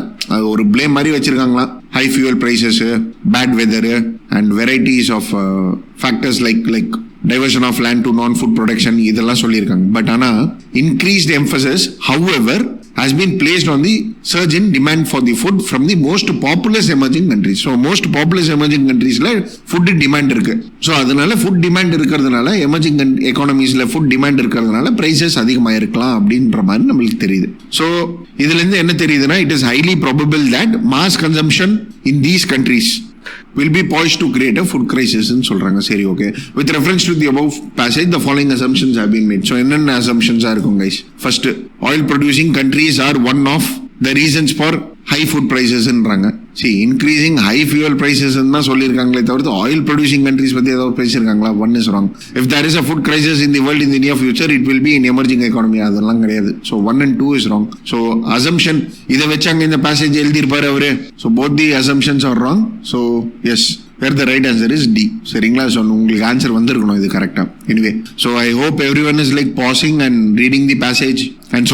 ஒரு blame மாதிரி வச்சிருக்காங்களா. High fuel prices, bad weather and varieties of factors like diversion of land to non food production இதெல்லாம் சொல்லியிருக்காங்க. பட் ஆனால் increased emphasis however has been placed on the surge in demand for the food from the most populous emerging countries. So most populous emerging countries la food demand irukku. So adanaala food demand irukradanaala emerging economies la food demand irukradanaala prices adhigama irukkalam அப்படின்ற மாதிரி நமக்கு தெரியுது. So இதுல இருந்து என்ன தெரியுதுன்னா, it is highly probable that mass consumption in these countries will be poised to create a food crisis ன்னு சொல்றாங்க. சரி, okay. With reference to the above passage, the following assumptions have been made. So என்னென்ன assumptions இருக்கும் guys? First, oil producing countries are one of the reasons for high food prices ன்றாங்க. See, increasing high fuel prices ன்னு தான் சொல்லியிருக்காங்களே தவிர்த்து oil producing countries பத்தி ஏதாவது பேசியிருக்காங்களா? One is wrong. If there is a food crisis in the world in the near future, it will be in emerging economy. அதெல்லாம் கிடையாது. So 1 and 2 is wrong. So assumption இதை வச்சாங்க இந்த passage எழுதியிருப்பாரு அவரு. So both the assumptions are wrong. So yes, where the right answer is D. சரிங்களா? So உங்களுக்கு answer வந்திருக்கணும் இது கரெக்டா. Anyway, so I hope everyone is like passing and reading the passage and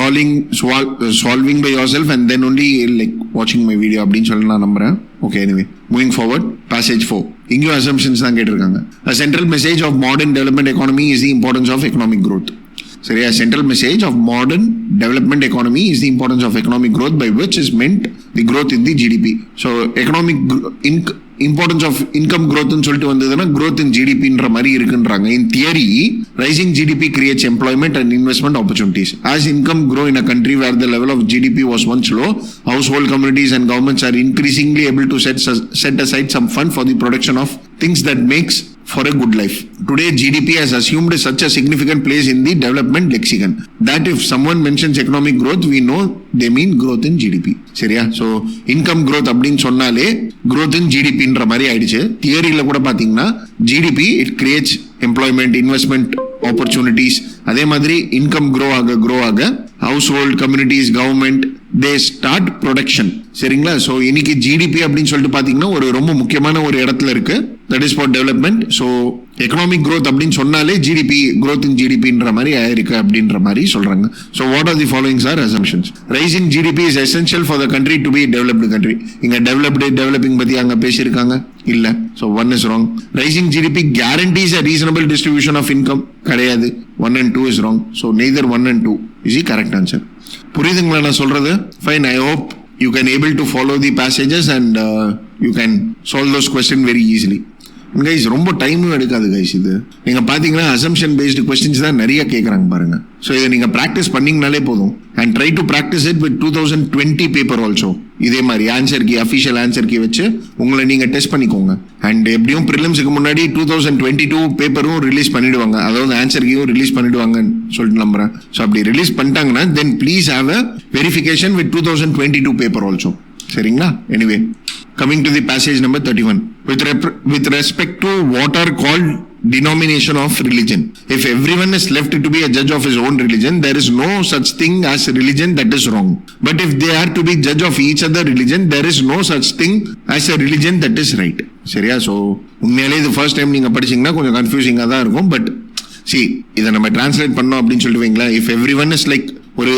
solving by yourself and then only like வாட்சிங் my video அப்படின்னு சொல்லி நான் நம்புறேன். Okay, anyway, moving forward, passage 4. இங்கேயும் அசம்ஷன்ஸ் தான் கேட்டிருக்காங்க. A central message of modern development economy is the importance of economic growth. சரியா? Central message of modern development economy is the importance of economic growth, by which is meant the growth in the GDP. So economic importance of income growth ன்னு சொல்லிட்டு வந்ததுன்னா growth in GDP ன்ற மாதிரி இருக்குன்றாங்க. In theory, rising GDP creates employment and investment opportunities. As income grow in a country where the level of GDP was once low, household communities and governments are increasingly able to set aside some fund for the production of things that makes for a good life. Today, GDP has assumed such a significant place in the development lexicon that if someone mentions economic growth, we know they mean growth in GDP. சரியா? So income growth அப்படின்னு சொன்னாலே growth in GDP ன்ற மாதிரி ஆயிடுச்சு. தியரியில கூட பாத்தீங்கன்னா GDP it creates employment, investment opportunities. அதே மாதிரி income grow ஆக household, communities, government, they start production. சரிங்களா? ஸோ இன்னைக்கு ஜிடிபி அப்படின்னு சொல்லிட்டு பார்த்தீங்கன்னா ஒரு ரொம்ப முக்கியமான ஒரு இடத்துல இருக்கு. That is for development. So economic growth அப்படின்னு சொன்னாலே ஜிடிபி growth in ஜிடிபின்ற மாதிரி ஆயிருக்கு அப்படின்ற மாதிரி சொல்றாங்க. So what are the followings are assumptions. Rising GDP is essential for the country to be developed country. இங்க டெவலப்பிங் பத்தி அங்க பேசியிருக்காங்க இல்ல. So one is wrong. Rising GDP guarantees a reasonable distribution of income கிடையாது. 1 and 2 is wrong. So neither 1 and 2 is the correct answer. புரியுதுங்களா நான் சொல்றது? Fine. I hope you can able to follow the passages and you can solve those questions very easily. guys ரொம்ப டைமும் எடுக்காது guys. இது நீங்க பாத்தீங்கன்னா assumption based questions தான் நிறைய கேக்குறாங்க பாருங்க. ஸோ இதை நீங்க ப்ராக்டிஸ் பண்ணீங்கனாலே போதும். And try to practise it with 2020 paper also. இதே மாதிரி answer key, official answer key வச்சு உங்களை நீங்க டெஸ்ட் பண்ணிக்கோங்க. அண்ட் எப்படியும் ப்ரிலிம்ஸுக்கு முன்னாடி 2022 பேப்பரும் ரிலீஸ் பண்ணிடுவாங்க. அதாவது ஆன்சர் கீயும் ரிலீஸ் பண்ணிடுவாங்கன்னு சொல்லிட்டு நம்புறேன். ஸோ அப்படி ரிலீஸ் பண்ணிட்டாங்கன்னா then please have a verification with 2022 paper also. சரிங்களா? Anyway, coming to the passage number 31. With respect to what are called denomination of religion. If everyone is left to be a judge of his own religion, there is no such thing as religion that is wrong. But if they are to be judge of each other religion, there is no such thing as a religion that is right. சரியா? So உண்மையிலே இது first time நீங்க படிச்சீங்கன்னா கொஞ்சம் கன்ஃபியூசிங்காக தான் இருக்கும். But see, இதை நம்ம டிரான்ஸ்லேட் பண்ணோம் அப்படின்னு சொல்லிட்டு வைங்களேன். If every one is like ஒரு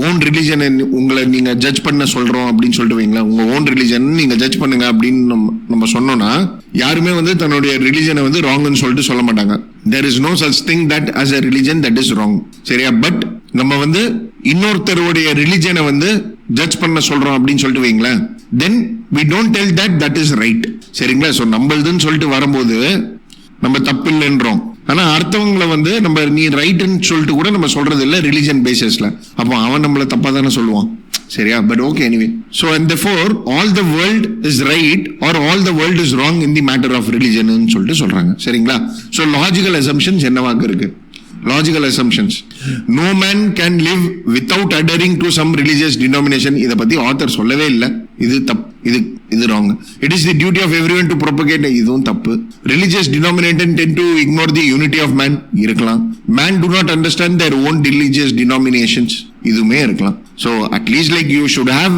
ஓன் ரிலிஜன் உங்களை நீங்க ஜட்ஜ் பண்ண சொல்றோம் அப்படின்னு சொல்லிட்டு வைங்களா, உங்க ஓன் ரிலிஜன் நீங்க ஜட்ஜ் பண்ணுங்க அப்படின்னு நம்ம சொன்னோம்னா யாருமே வந்து தன்னுடைய ரிலிஜனை வந்து ராங்னு சொல்லிட்டு சொல்ல மாட்டாங்க. There is no such thing that as a religion that is wrong. சரியா? பட் நம்ம வந்து இன்னொருத்தருடைய ரிலிஜனை வந்து ஜட்ஜ் பண்ண சொல்றோம் அப்படின்னு சொல்லிட்டு வைங்களேன், தென் we don't tell that is right. சரிங்களா? ஸோ நம்மளுதுன்னு சொல்லிட்டு வரும்போது நம்ம தப்பு இல்லைன்றோம். ஆனா அடுத்தவங்களை வந்து நம்ம நீ ரைட்னு சொல்லிட்டு கூட நம்ம சொல்றது இல்லை ரிலிஜன் பேசிஸ்ல. அப்போ அவன் நம்மள தப்பா தானே சொல்லுவான். சரியா? But okay, anyway. So and therefore all the world is right or all the world is wrong in the matter of religion ன்னு சொல்லிட்டு சொல்றாங்க. சரிங்களா? ஸோ லாஜிக்கல் அசம்ஷன்ஸ் என்னவாக இருக்கு? Logical assumptions. No man can live without adhering to some religious denomination. இதை பத்தி author சொல்லவே இல்லை. இது wrong. It is the duty of everyone to propagate. இதுவும் தப்பு. Religious denomination tend to ignore the unity of man. இருக்கலாம். Man do not understand their own religious denominations. இதுவுமே இருக்கலாம். So at least like you should have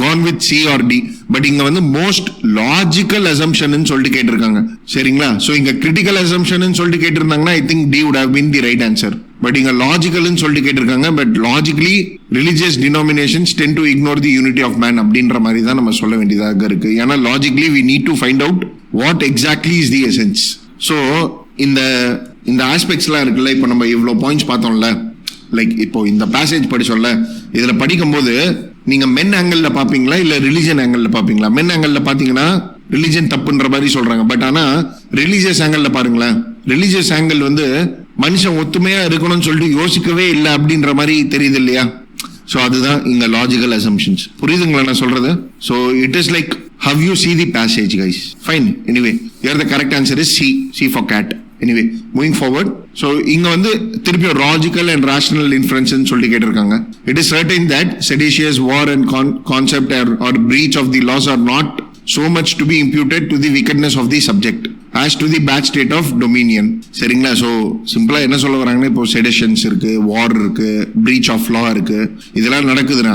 gone with C or D. But இங்க வந்து most logical assumption சொல்லிட்டு கேட்டிருக்காங்க. சரிங்களா? So இங்க critical assumption சொல்லிட்டு கேட்டிருந்தாங்கன்னா I think D would have been the right answer. But இங்க லாஜிக்கல்னு சொல்லிட்டு கேட்டிருக்காங்க. But logically religious denominations tend to ignore the unity of man அப்படின்ற மாதிரி தான் நம்ம சொல்ல வேண்டியதாக இருக்கு. ஏன்னா logically we need to find out what exactly is the essence. So இந்த ஆஸ்பெக்ட்ஸ்லாம் இருக்குல்ல, இப்போ நம்ம இவ்வளோ பாயிண்ட்ஸ் பார்த்தோம்ல, லைக் இப்போ இந்த பேசேஜ் படிச்சோம்ல, இதுல படிக்கும்போது நீங்க மென் ஆங்கிள் பாப்பீங்களா இல்ல ரிலிஜன் ஆங்கிள் பாப்பீங்களா? மென் ஆங்கிள் பாத்தீங்கன்னா ரிலிஜன் தப்புன்ற மாதிரி சொல்றாங்க. பட் ஆனா ரிலிஜியஸ் ஆங்கிள் பாருங்களேன், ரிலிஜியஸ் ஆங்கிள் வந்து மனுஷன் ஒத்துமையா இருக்கணும்னு சொல்லிட்டு யோசிக்கவே இல்லை அப்படின்ற மாதிரி தெரியுது இல்லையா? ஸோ அதுதான் இங்க லாஜிக்கல் அசம்ஷன்ஸ். புரியுதுங்களா நான் சொல்றது? So it is like how you see the passage, guys. Fine. Anyway, here the correct answer is C for cat. Anyway, moving forward. So இங்க வந்து திருப்பி logical and rational inference ன்னு சொல்லி கேட்டிருக்காங்க. It is certain that seditious war and concept or breach of the laws are not so much to be imputed to the wickedness of the subject as to the bad state of dominion. சரிங்களா? So சிம்பிளா என்ன சொல்ல வராங்கன்னா, இப்போ செடிஷன்ஸ் இருக்கு, வார் இருக்கு, breach of லா இருக்கு, இதெல்லாம் நடக்குதுன்னா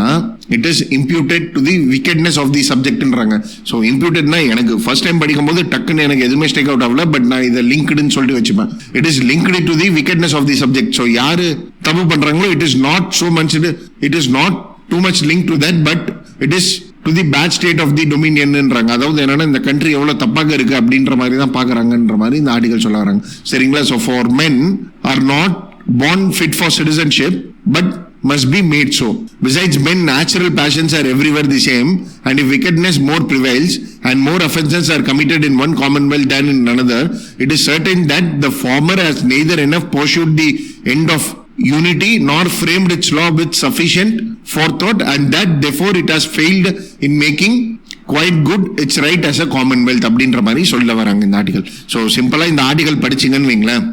it is imputed to the wickedness of the சப்ஜெக்ட்ன்றாங்க. ஸோ இம்ப்யூட்டட்னா எனக்கு ஃபர்ஸ்ட் டைம் படிக்கும்போது டக்குன்னு எனக்கு எதுவுமே ஸ்டேக் அவுட் ஆகல. பட் நான் இதை லிங்க்டுன்னு சொல்லிட்டு வச்சுப்பேன். It is linked to the wickedness of the subject. So யாரு தப்பு பண்றாங்களோ it is not so much, it is not too much link to that, but it is to the bad state of the டொமினியன்ன்றாங்க. அதாவது என்னன்னா இந்த country எவ்வளவு தப்பாக இருக்கு அப்படின்ற மாதிரி தான் பாக்குறாங்கன்ற மாதிரி இந்த ஆர்டிகல் சொல்ல வராங்க. சரிங்களா? So for men R not born fit for citizenship but must be made so. Besides, men natural passions are everywhere the same, and if wickedness more prevails and more offences are committed in one commonwealth than in another, it is certain that the former has neither enough pursued the end of unity nor framed its law with sufficient forethought, and that therefore it has failed in making quite good its right as a commonwealth அப்படின்ற மாதிரி சொல்ல வராங்க இந்த article. So சிம்பிளா இந்த article படிச்சிங்கன்னு வைங்களேன்.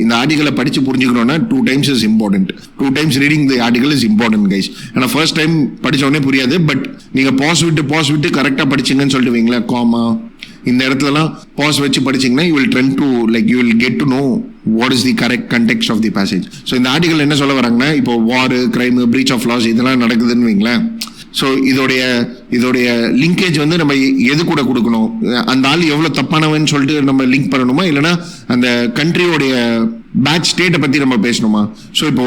இந்த ஆர்டிகலை படிச்சு புரிஞ்சுக்கணும்னா 2 times is important. 2 times reading the article is important, guys. ஏன்னா ஃபர்ஸ்ட் டைம் படிச்ச உடனே புரியாது. பட் நீங்க பாஸ் விட்டு கரெக்டா படிச்சிங்கன்னு சொல்லிட்டு வைங்களேன், காமா இந்த இடத்துலலாம் பாஸ் வச்சு படிச்சிங்கன்னா you will tend to like you will get to know what is the correct context of the passage. So இந்த ஆர்டிகல் என்ன சொல்ல வராங்கன்னா, இப்போ வார், கிரைம், பிரீச் ஆஃப் லாஸ் இதெல்லாம் நடக்குதுன்னு வைங்களேன். ஸோ இதோடைய லிங்கேஜ் வந்து நம்ம எது கூட கொடுக்கணும், அந்த ஆள் எவ்வளோ தப்பானவன்னு சொல்லிட்டு நம்ம லிங்க் பண்ணணுமா, இல்லைன்னா அந்த கண்ட்ரியோடைய பேட்ச் ஸ்டேட்டை பற்றி நம்ம பேசணுமா. ஸோ இப்போ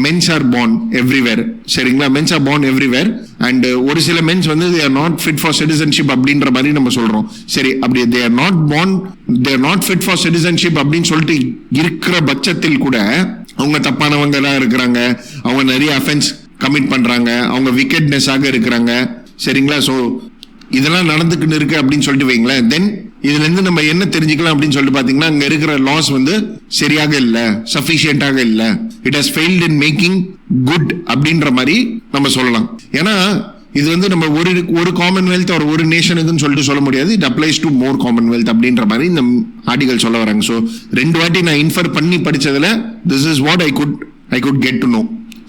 மென்ஸ் ஆர் பார்ன் எவ்ரிவேர், சரிங்களா, mens are born everywhere and ஒரு சில மென்ஸ் வந்து they are not fit for citizenship அப்படின்ற மாதிரி நம்ம சொல்கிறோம். சரி, அப்படி they are not born, they are not fit for citizenship அப்படின்னு சொல்லிட்டு இருக்கிற பட்சத்தில் கூட அவங்க தப்பானவங்க தான் இருக்கிறாங்க, அவங்க நிறைய அஃபென்ஸ் கமிட் பண்றாங்க, அவங்க விக்கெட்னஸாக இருக்கிறாங்க, சரிங்களா. ஸோ இதெல்லாம் நடந்துக்கிட்டு இருக்கு அப்படின்னு சொல்லிட்டு வைங்களேன். தென் இதுல இருந்து நம்ம என்ன தெரிஞ்சுக்கலாம் அப்படின்னு சொல்லிட்டு பாத்தீங்கன்னா, அங்க இருக்கிற லாஸ் வந்து சரியாக இல்ல, சஃபிஷியன்டாக இல்ல, it has failed in making good அப்படின்ற மாதிரி நம்ம சொல்லலாம். ஏன்னா இது வந்து நம்ம ஒரு காமன்வெல்த் ஒரு நேஷனுக்குன்னு சொல்லிட்டு சொல்ல முடியாது, it applies to more Commonwealth அப்படின்ற மாதிரி இந்த ஆர்டிகல் சொல்ல வராங்க. ஸோ 2 வாட்டி நான் இன்ஃபர் பண்ணி படிச்சதுல this is what I could get to know.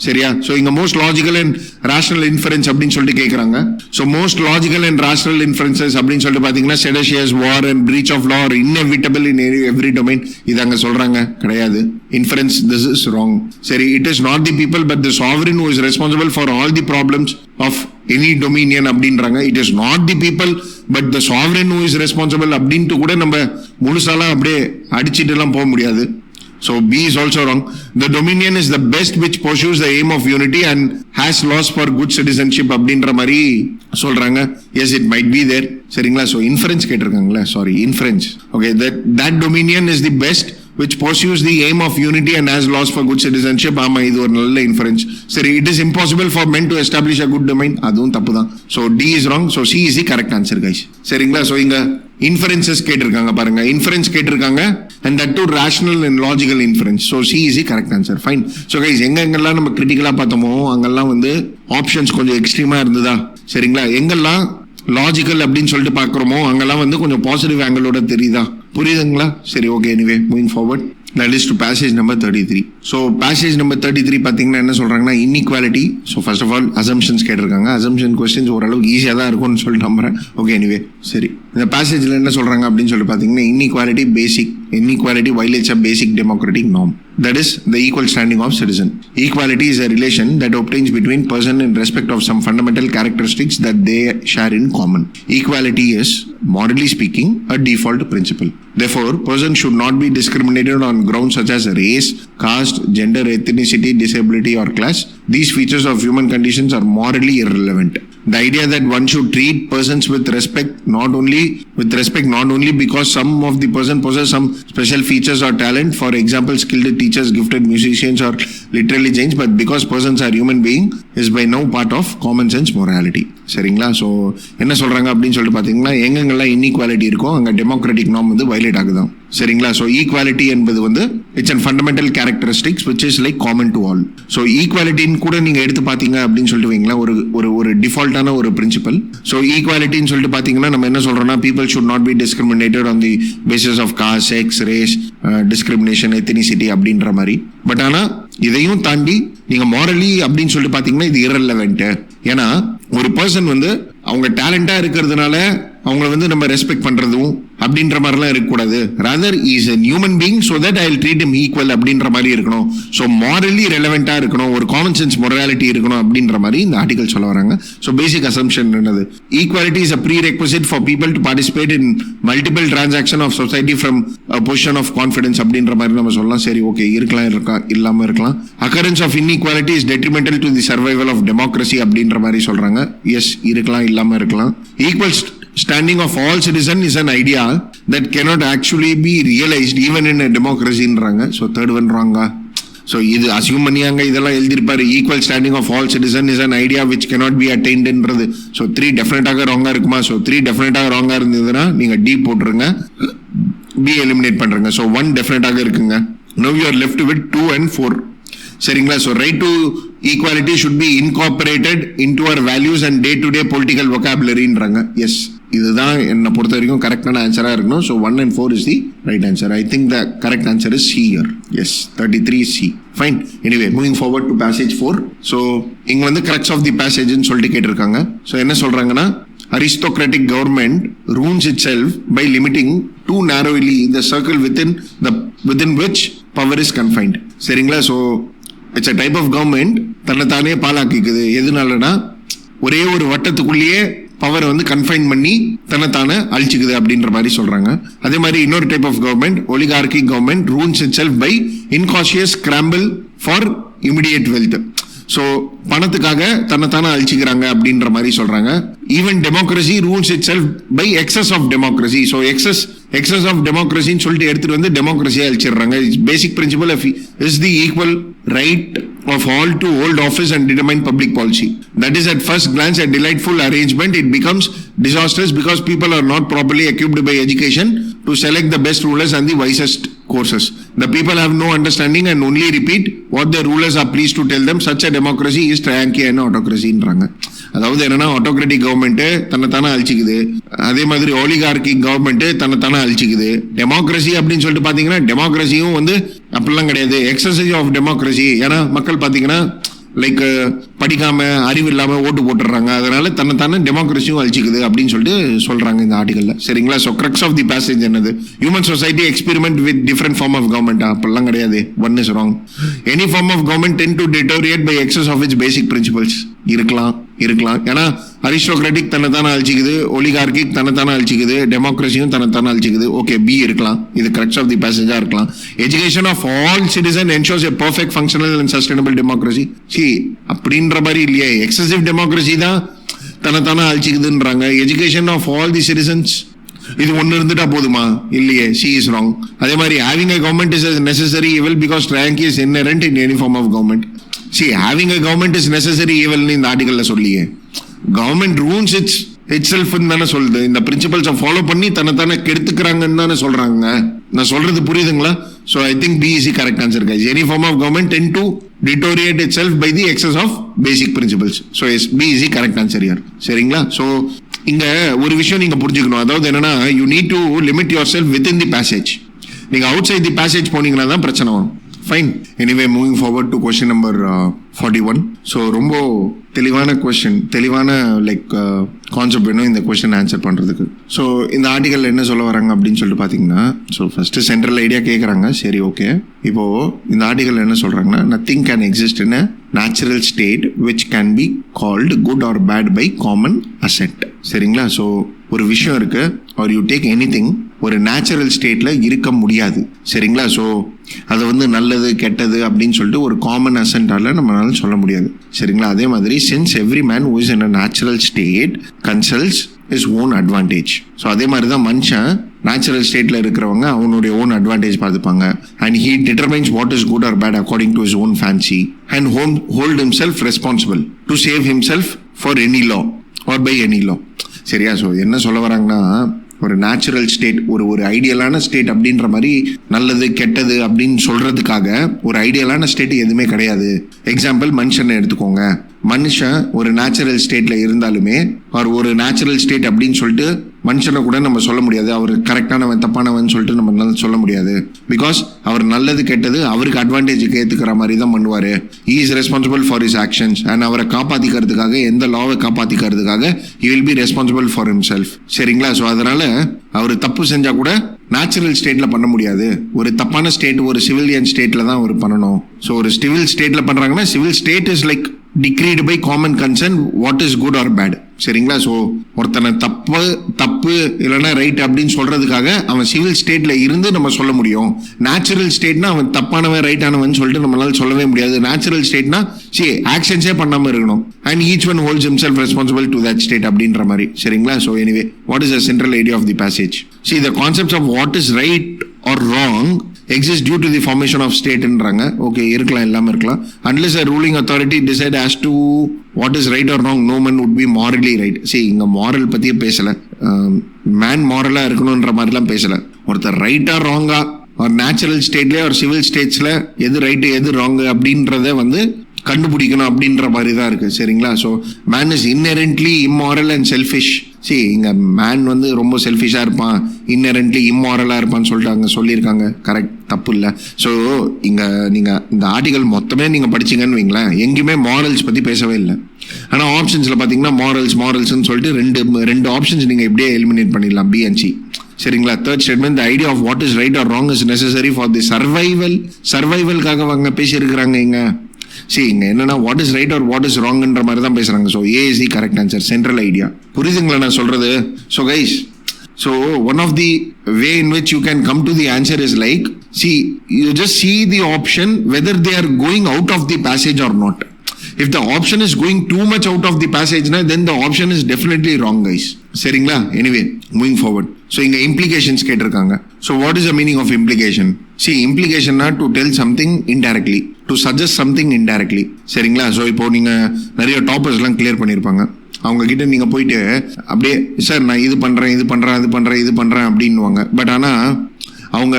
சரியா. ஸோ இங்க most logical and rational inference அப்படின்னு சொல்லிட்டு கேட்கறாங்க. So most logical and rational inferences அப்படின்னு சொல்லிட்டு பாத்தீங்கன்னா seditious, war and breach of law are inevitable in every domain, இது அங்க சொல்றாங்க கிடையாது. Inference this is wrong. சரி, it is not the people but the sovereign who is responsible for all the problems of any Dominion அப்படின்றாங்க. It is not the people but the sovereign who is responsible அப்படின்ட்டு கூட நம்ம முழுசாலாம் அப்படியே அடிச்சுட்டு எல்லாம் போக முடியாது. So B is also wrong. The dominion is the best which pursues the aim of unity and has laws for good citizenship அப்படின்ற மாதிரி சொல்றாங்க. Yes, it might be there. சரிங்களா. So inference கேட்டிருக்காங்களா, sorry, inference. Okay, that dominion is the best which pursues the aim of unity and has laws for good citizenship. ஆமா, இது ஒரு நல்ல inference. சரி, it is impossible for men to establish a good domain, அதுவும் தப்பு தான். So D is wrong. So C is the correct answer guys. சரிங்களா. So இங்க inferences கேட்டிருக்காங்க பாருங்க, inference கேட்டிருக்காங்க and that too rational and logical inference. So C is the correct answer. Fine. So guys, எங்கெல்லாம் நம்ம கிரிட்டிக்கலா பார்த்தோமோ அங்கெல்லாம் வந்து ஆப்ஷன்ஸ் கொஞ்சம் எக்ஸ்ட்ரீமா இருந்ததா, சரிங்களா. எங்கெல்லாம் லாஜிக்கல் அப்படின்னு சொல்லிட்டு பாக்குறோமோ அங்கெல்லாம் வந்து கொஞ்சம் பாசிட்டிவ் ஆங்கிளோட தெரியுதா, புரியுதுங்களா. சரி, okay. Anyway moving forward, that is to passage number 33. So passage number 33 பாத்தீங்கன்னா என்ன சொல்றாங்கன்னா, inequality. So first of all assumptions கேட்டிருக்காங்க. assumption questions ஓரளவுக்கு ஈஸியா தான் இருக்கும்னு சொல்லிட்டு நம்புறேன். ஓகே, எனிவே சரி, இந்த பேசேஜ்ல என்ன சொல்றாங்க அப்படின்னு சொல்லிட்டு பாத்தீங்கன்னா, inequality violates a basic democratic norm, that is the equal standing of citizen. Equality is a relation that obtains between person in respect of some fundamental characteristics that they share in common. Equality is, morally speaking, a default principle. Therefore, persons should not be discriminated on grounds such as race, caste, gender, ethnicity, disability or class. These features of human conditions are morally irrelevant. The idea that one should treat persons with respect not only because some of the person possess some special features or talent, for example skilled teachers, gifted musicians or literally giants, but because persons are human being is by no part of common sense morality. சரிங்களா. So என்ன சொல்றாங்க அப்படின்னு சொல்லிட்டு பார்த்தீங்கன்னா, எங்கெங்கெல்லாம் inequality இருக்கோ அங்கே democratic norm வந்து வயலேட் ஆகுதான். சரிங்களா. ஸோ ஈக்வாலிட்டி என்பது வந்து it's and fundamental characteristics which is like common to all. So ஈக்வாலிட்டின்னு கூட நீங்கள் எடுத்து பார்த்தீங்க அப்படின்னு சொல்லிட்டு வைங்களேன், ஒரு டிஃபால்ட்டான ஒரு பிரின்சிபல். ஸோ ஈக்வாலிட்டின்னு சொல்லிட்டு பார்த்தீங்கன்னா நம்ம என்ன சொல்றோம்னா, people should not be discriminated on the basis of caste, sex, race, discrimination, ethnicity அப்படின்ற மாதிரி. பட் ஆனால் இதையும் தாண்டி நீங்க மாரலி அப்படின்னு சொல்லிட்டு பார்த்தீங்கன்னா இது இரலவென்ட். ஏன்னா ஒரு பர்சன் வந்து அவங்க டேலண்டா இருக்கிறதுனால அவங்களை வந்து நம்ம ரெஸ்பெக்ட் பண்றதும் அப்படின்ற மாதிரிலாம் இருக்கக்கூடாது. Rather is a human being so that I will treat him equal அப்படின்ற மாதிரி இருக்கணும். ஸோ மாரலி ரெலவெண்டா இருக்கணும், ஒரு காமன் சென்ஸ் மொராலிட்டி இருக்கணும் அப்படின்ற மாதிரி இந்த ஆர்டிகல் சொல்ல வராங்க. ஸோ பேசிக் அசம்ஷன் என்னது, equality is a prerequisite for people to participate in multiple transaction of society from a position of confidence அப்படின்ற மாதிரி நம்ம சொல்லலாம். சரி, ஓகே, இருக்கலாம் இல்லாம இருக்கலாம். occurrence of inequality is detrimental to the survival of democracy அப்படின்ற மாதிரி சொல்றாங்க. எஸ், இருக்கலாம் இல்லாம இருக்கலாம். equal standing of all citizens is an idea that cannot actually be realized even in a democracy-ன்றாங்க. So third one wrong-ஆ. So இது assume பண்ணியாங்க, இதெல்லாம் எழுதிருப்பாரு. equal standing of all citizens is an idea which cannot be attained-ன்றது. So 3 டெஃபினட்டாக ராங்கா இருக்குமா? So 3 டெஃபினட்டாக ராங்கா இருந்ததுன்னா நீங்க D போட்டுருங்க, B எலிமினேட் பண்றீங்க. So 1 டெஃபினட்டாக இருக்குங்க. Now you are left with 2 and 4. சரிங்களா. So right to equality should be incorporated into our values and day to day political வொகாபுலரின்றாங்க. எஸ், இதுதான் என்னை பொறுத்த வரைக்கும் கரெக்டான ஆன்சரா இருக்கணும். So 1 and 4 is the right answer. I think the correct answer is C here. Yes, 33 is C. Fine. Anyway moving forward to passage 4. So இங்க வந்து கரெக்ட்ஸ் ஆஃப் தி பேசேஜ்னு சொல்லிட்டு கேட்டிருக்காங்க. ஸோ என்ன சொல்றாங்கன்னா, aristocratic government rules itself by limiting too narrowly the circle within which power is confined. சரிங்களா. So it's a type of government தன்னை தானே பாலாக்கிக்குது. எதுனாலனா ஒரே ஒரு வட்டத்துக்குள்ளேயே பவரை வந்து கன்ஃபைன் பண்ணி தன்னைத்தானே அழிச்சுக்குது அப்படின்ற மாதிரி சொல்றாங்க. அதே மாதிரி இன்னொரு type of government, oligarchy government, rules itself by incautious scramble for immediate wealth. So பணத்துக்காக தன்னைத்தானே அழிச்சுக்கிறாங்க அப்படின்ற மாதிரி சொல்றாங்க. Even democracy rules itself by excess of democracy. So excess of டெமோக்ரஸின்னு சொல்லிட்டு எடுத்துட்டு வந்து டெமோக்ரஸியை அழிச்சிடுறாங்க. Basic principle is the equal right of all to hold office and determine public policy. That is at first glance a delightful arrangement. It becomes disastrous because people are not properly equipped by education to select the best rulers and the wisest courses. The people have no understanding and only repeat what the rulers are pleased to tell them. Such a democracy is triarchy and autocracy-ன்றாங்க. அதாவது என்னன்னா, autocratic government தன்னைத்தானே அழிச்சிக்குது, அதே மாதிரி ஒலிகார்கிக் government தன்னைத்தானே அழிச்சிக்குது. Democracy அப்படின்னு சொல்லிட்டு பாத்தீங்கன்னா டெமோக்ரஸியும் வந்து அப்படிலாம் கிடையாது, எக்ஸசைஸ் ஆஃப் டெமோக்ரஸி. ஏன்னா மக்கள் பாத்தீங்கன்னா லைக் படிக்காம அறிவு இல்லாம ஓட்டு போட்டுறாங்க, அதனால தன்னைத்தானே டெமோக்ரஸியும் அழிச்சிக்குது அப்படின்னு சொல்லிட்டு சொல்றாங்க இந்த ஆர்டிகல்ல. சரிங்களா? So crux of the passage என்னது? Human society experiment with different form of government. அப்படிலாம் கிடையாது. One is wrong. Any form of government tend to deteriorate by excess of its basic principles. இருக்கலாம். ஏன்னா அரிஸ்டோக்ராட்டிக் தன்னைத்தானே அழிச்சிக்குது, ஒலிகார்கிக் தன்னைத்தானே அழிச்சிக்குது, டெமோக்ரஸியும் தன்னைத்தானே அழிச்சிக்குது. ஓகே, பி இருக்கலாம். இது கரெக்ட் ஆஃப் தி பேசேஜா இருக்கலாம். Education of all citizen ensures a perfect functional and sustainable democracy. அப்படின்ற மாதிரி இல்லையே, எக்ஸசிவ் டெமோக்ரஸி தான் தன்னைத்தானே அழிச்சிக்குதுன்றாங்க. Education of all the citizens, இது ஒன்னு இருந்துட்டா போதுமா? இல்லையே, சி இஸ் ராங். அதே மாதிரி having a government is necessary evil because tyranny is inherent in any form of government. See, having a government is necessary evil னு இந்த ஆர்டிகல்ல சொல்லியே. கவர்மெண்ட் ரூல்ஸ் itself தானே சொல்லுது. இந்த பிரின்சிபல்ஸை ஃபாலோ பண்ணி தன்னைத்தானே கெடுத்துக்கிறாங்கன்னு தானே சொல்றாங்க. நான் சொல்றது புரியுதுங்களா? So I think B is the correct answer, guys. Any form of government tend to deteriorate itself by the excess of basic principles. So yes, B is the correct answer here. சரிங்களா? So இங்க ஒரு விஷயம் நீங்க புரிஞ்சுக்கணும். அதாவது என்னன்னா, you need to limit yourself within the passage. நீங்க out side தி passage போனீங்கன்னா தான் பிரச்சனை வரும். Fine. Anyway, moving forward to question number 41. So ரொம்ப தெளிவான கொஸ்டின், தெளிவான லைக் கான்செப்ட் வேணும் இந்த கொஸ்டின் ஆன்சர் பண்ணுறதுக்கு. ஸோ இந்த ஆர்டிகல் என்ன சொல்ல வராங்க அப்படின்னு சொல்லிட்டு பார்த்தீங்கன்னா, ஸோ ஃபர்ஸ்ட் சென்ட்ரல் ஐடியா கேட்குறாங்க. சரி, ஓகே. இப்போ இந்த ஆர்டிகல் என்ன சொல்றாங்கன்னா, nothing can exist in a natural state which can be called good or bad by common asset. சரிங்களா? ஸோ ஒரு விஷயம் இருக்கு, or you take anything, ஒரு நேச்சுரல் ஸ்டேட்ல இருக்க முடியாது. சரிங்களா? ஸோ அது வந்து நல்லது கெட்டது அப்படின்னு சொல்லிட்டு ஒரு காமன் அசென்டால நம்மளால சொல்ல முடியாது. சரிங்களா? அதே மாதிரி since every man who is in a natural state consults his own advantage. So அதே மாதிரி தான் மனுஷன் நேச்சுரல் ஸ்டேட்ல இருக்கிறவங்க அவனுடைய ஓன் அட்வான்டேஜ் பார்த்துப்பாங்க. And he determines what is good or bad according to his own fancy and hold himself responsible to save himself for any law or by any law. சரியா? So என்ன சொல்ல வராங்கன்னா, ஒரு natural state, ஒரு ஐடியலான state அப்படின்ற மாதிரி நல்லது கெட்டது அப்படின்னு சொல்றதுக்காக ஒரு ஐடியலான ஸ்டேட் எதுவுமே கிடையாது. எக்ஸாம்பிள் மனுஷனை எடுத்துக்கோங்க. மனுஷன் ஒரு நேச்சுரல் ஸ்டேட்ல இருந்தாலுமே அவர் ஒரு நேச்சுரல் ஸ்டேட் அப்படின்னு சொல்லிட்டு மனுஷனை கூட நம்ம சொல்ல முடியாது. அவர் கரெக்டானவன் தப்பானவன் சொல்லிட்டு நம்ம சொல்ல முடியாது. பிகாஸ் அவர் நல்லது கெட்டது அவருக்கு அட்வான்டேஜுக்கு ஏற்றுக்கிற மாதிரி தான் பண்ணுவார். He is responsible for his actions and அவரை காப்பாற்றிக்கிறதுக்காக, எந்த லாவை காப்பாற்றிக்கிறதுக்காக he will be responsible for himself. சரிங்களா? ஸோ அதனால அவர் தப்பு செஞ்சா கூட நேச்சுரல் ஸ்டேட்ல பண்ண முடியாது. ஒரு தப்பான ஸ்டேட், ஒரு சிவிலியன் ஸ்டேட்ல தான் அவர் பண்ணணும். ஸோ ஒரு சிவில் ஸ்டேட்ல பண்றாங்கன்னா, civil state is like decreed by common concern what is good or bad. சரிங்களா? ஸோ ஒருத்தனை தப்பு இல்லைன்னா ரைட் அப்படின்னு சொல்றதுக்காக அவன் சிவில் ஸ்டேட்ல இருந்து நம்ம சொல்ல முடியும். நேச்சுரல் ஸ்டேட்னா அவன் தப்பானவன் ரைட்டானவன் சொல்லிட்டு நம்மளால சொல்லவே முடியாது. நேச்சுரல் ஸ்டேட்னா ஆக்ஷன்ஸே பண்ணாம இருக்கணும். And each one holds himself responsible to that state அப்படின்ற மாதிரி. சரிங்களா? So anyway, what is the central idea of the passage? See, the concepts of what is right or wrong exist due to the formation of state ன்றாங்க. Okay, இருக்கலாம், எல்லாமே இருக்கலாம். Unless a ruling authority decide as to what is right or wrong, no man would be morally right. See, இங்க moral பத்தியே பேசல, man மாரலா இருக்கணும்ன்ற மாதிரிலாம் பேசல. ஒருத்தர் ரைட்டா ராங்கா ஒரு நேச்சுரல் ஸ்டேட்ல ஒரு சிவில் ஸ்டேட்ஸ்ல எது ரைட்டு எது ராங் அப்படின்றத வந்து கண்டுபிடிக்கணும் அப்படின்ற மாதிரி தான் இருக்கு. சரிங்களா? So man is inherently immoral and selfish. சரி, இங்க மேன் வந்து ரொம்ப செல்ஃபிஷா இருப்பான், இன்னெரண்ட்லி இம்மாரலா இருப்பான்னு சொல்லிட்டு அங்க சொல்லியிருக்காங்க. கரெக்ட், தப்பு இல்லை. ஸோ இங்க நீங்க இந்த ஆர்டிகல் மொத்தமே நீங்க படிச்சீங்கன்னு வைங்களேன், எங்கேயுமே மாரல்ஸ் பத்தி பேசவே இல்லை. ஆனா ஆப்ஷன்ஸ்ல பாத்தீங்கன்னா மாரல்ஸ்ன்னு சொல்லிட்டு ரெண்டு ஆப்ஷன்ஸ் நீங்க எப்படியே எலிமினேட் பண்ணிடலாம், பி அண்ட் சி. சரிங்களா? Third statement, the idea of what is right or wrong is necessary for the சர்வைவல்காக அவங்க பேசியிருக்கிறாங்க. இங்க சரி இங்கே என்னன்னா what is right or what is ராங்ன்ற மாதிரி தான் பேசுகிறாங்க. So A is the correct answer, central idea. புரியுதுங்களா நான் சொல்கிறது? So guys, so one of the way in which you can come to the answer is like, see, you just see the option whether they are going out of the passage or not. If the option is going too much out of the passage, then the option is definitely wrong, guys. சரிங்களா? Anyway, moving forward. So இங்க implications கேட்டிருக்காங்க. So what is the meaning of implication? See, implication to tell something indirectly, to suggest something indirectly. சரிங்களா? So இப்போ நீங்க நிறைய டாப்பர்ஸ்லாம் clear பண்ணியிருப்பாங்க. அவங்க கிட்ட நீங்கள் போயிட்டு அப்படியே சார் நான் இது பண்ணுறேன் அப்படின்வாங்க. பட் ஆனால் அவங்க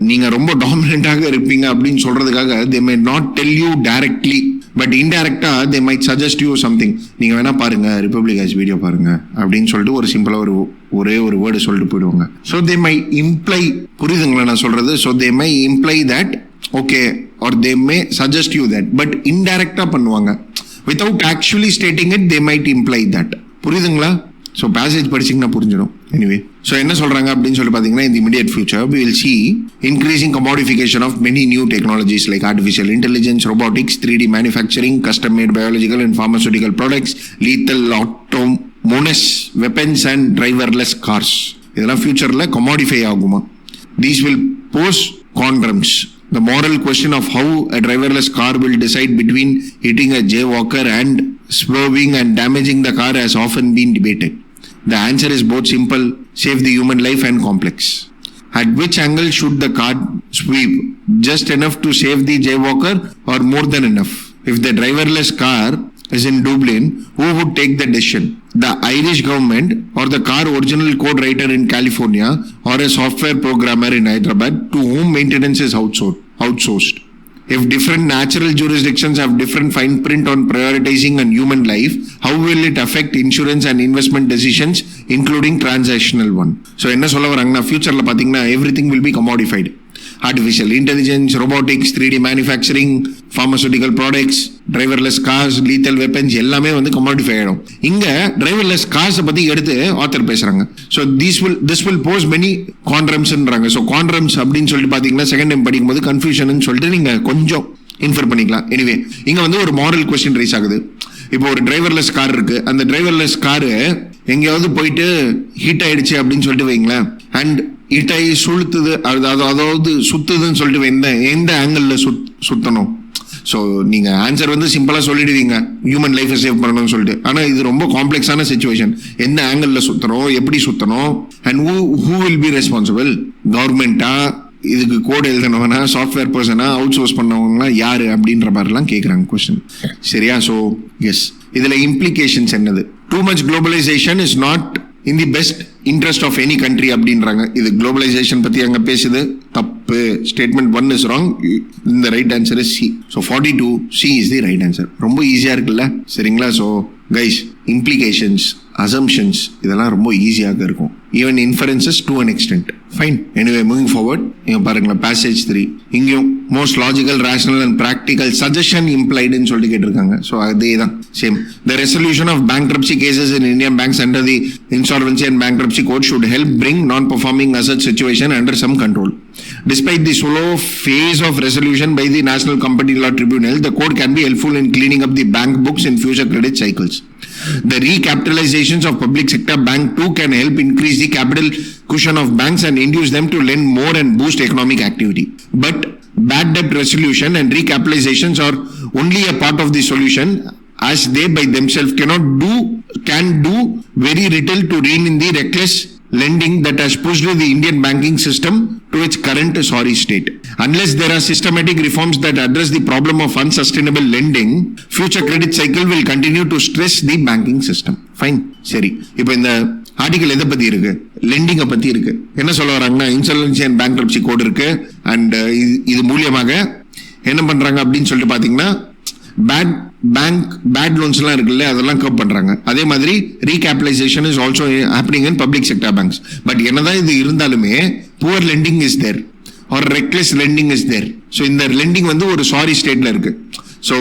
நீங்கள் ரொம்ப டாமினண்ட்டாக இருப்பீங்க அப்படின்னு சொல்கிறதுக்காக they may not tell you directly, but இன்டைரக்டாக they might suggest you something. நீங்கள் வேணால் பாருங்கள், ரிப்பப்ளிக் ஆஸ் வீடியோ பாருங்கள் அப்படின்னு சொல்லிட்டு ஒரு சிம்பிளாக ஒரே ஒரு வேர்டு சொல்லிட்டு போயிடுவாங்க. ஸோ தே மை இம்ப்ளை, புரியுதுங்களா நான் சொல்கிறது? So they may imply that okay or they may suggest you that, but இன்டைரக்டாக பண்ணுவாங்க. Without actually stating it, they might imply that. புரியுதுங்களா? ஸோ பேசேஜ் படிச்சிங்கன்னா புரிஞ்சிடும். எனிவே, ஸோ என்ன சொல்கிறாங்க அப்படின்னு சொல்லி பார்த்தீங்கன்னா, in the immediate future we will see increasing commodification of many new technologies like artificial intelligence, robotics, 3D manufacturing, custom made biological and pharmaceutical products, lethal autonomous weapons and driverless cars. இதெல்லாம் ஃபியூச்சரில் commodify ஆகுமா? These will pose conundrums. The moral question of how a driverless car will decide between hitting a jaywalker and swerving and damaging the car has often been debated. The answer is both simple, save the human life, and complex. At which angle should the car sweep? Just enough to save the jaywalker or more than enough? If the driverless car is in Dublin, who would take the decision? The Irish government or the car original code writer in California or a software programmer in Hyderabad to whom maintenance is outsourced? If different natural jurisdictions have different fine print on prioritizing on human life, how will it affect insurance and investment decisions, including transactional one? So என்ன சொல்ல வராங்கன்னா, ஃபியூச்சரில் பார்த்தீங்கன்னா everything will be commodified. Artificial intelligence, robotics, 3D manufacturing, pharmaceutical products, driverless cars, lethal weapons எல்லாமே வந்து commodify ஆகிடும். இங்கே driverless cars பற்றி எடுத்து ஆத்தர் பேசுகிறாங்க. So this will pose many conundrumsன்றாங்க. ஸோ conundrums அப்படின்னு சொல்லிட்டு பார்த்தீங்கன்னா செகண்ட் டைம் படிக்கும்போது கன்ஃபியூஷன் சொல்லிட்டு நீங்கள் கொஞ்சம் இன்ஃபர் பண்ணிக்கலாம். எனிவே, இங்கே வந்து ஒரு மாரல் கொஸ்டின் ரைஸ் ஆகுது. இப்போ ஒரு டிரைவர்லெஸ் கார் இருக்குது. அந்த டிரைவர்லெஸ் காரு எங்கேயாவது போயிட்டு ஹீட் ஆயிடுச்சு அப்படின்னு சொல்லிட்டு வைங்களேன், அண்ட் ஹீட்டாகி சுழுத்துது, அதாவது சுத்துதுன்னு சொல்லிட்டு எந்த ஆங்கிளில் சுத்தணும்? ஸோ நீங்கள் ஆன்சர் வந்து சிம்பிளாக சொல்லிடுவீங்க, ஹியூமன் லைஃபை சேவ் பண்ணணும்னு சொல்லிட்டு. ஆனால் இது ரொம்ப காம்ப்ளெக்ஸான சுச்சுவேஷன். எந்த ஆங்கிளில் சுற்றணும், எப்படி சுற்றணும், and who will be responsible? கவர்மெண்ட்டா, இதுக்கு கோட் எழுதினவனா, சாஃப்ட்வேர் பர்சனா, அவுட் சோர்ஸ் பண்ணவங்கலாம் யாரு அப்படின்ற மாதிரிலாம் கேட்குறாங்க கொஸ்டின். சரியா? ஸோ எஸ், இதில் இம்ப்ளிகேஷன்ஸ் என்னது? Too much globalization is not in the best interest of any country அப்படின்றாங்க. இது குளோபலைசேஷன் பற்றி அங்கே பேசுது, தப்பு. Statement 1 is wrong. இந்த right answer is C. So 42 C is the right answer. ரொம்ப ஈஸியாக இருக்குல்ல? சரிங்களா? ஸோ கைஸ், இம்ப்ளிகேஷன்ஸ், அசம்ஷன்ஸ் இதெல்லாம் ரொம்ப ஈஸியாக இருக்கும். Even inferences to an extent. Fine. Anyway, moving forward. இங்கே பாருங்களேன், பேசேஜ் 3 இங்கேயும் most logical, rational and practical suggestion இம்ப்ளைடுன்னு சொல்லிட்டு கேட்டிருக்காங்க. ஸோ அதே தான் same. The resolution of bankruptcy cases in Indian banks under the insolvency and bankruptcy code should help bring non performing asset situation under some control. Despite the slow phase of resolution by the National Company Law Tribunal, the code can be helpful in cleaning up the bank books in future credit cycles. The recapitalizations of public sector bank too can help increase the capital cushion of banks and induce them to lend more and boost economic activity. But bad debt resolution and recapitalizations are only a part of the solution, as they by themselves can do very little to rein in the reckless lending that has pushed the Indian banking system to its current sorry state. Unless there are systematic reforms that address the problem of unsustainable lending, future credit cycle will continue to stress the banking system. Fine. சரி, இப்போ இந்த article எதை பற்றி இருக்கு? லெண்டிங்கை பற்றி இருக்கு. என்ன சொல்ல வராங்கன்னா, இன்சால்வன்சி அண்ட் பேங்க்ரப்சி கோட் இருக்கு. அண்ட் இது மூலியமாக என்ன பண்றாங்க அப்படின்னு சொல்லிட்டு பார்த்தீங்கன்னா, பேட் லோன்ஸ்லாம் இருக்குல்ல, அதெல்லாம் கப் பண்றாங்க. அதே மாதிரி recapitalization is also happening in public sector banks. But என்னதான் இது இருந்தாலுமே poor lending is there or reckless lending is there. So இந்த லெண்டிங் வந்து ஒரு சாரி ஸ்டேட்ல இருக்கு. ஸோ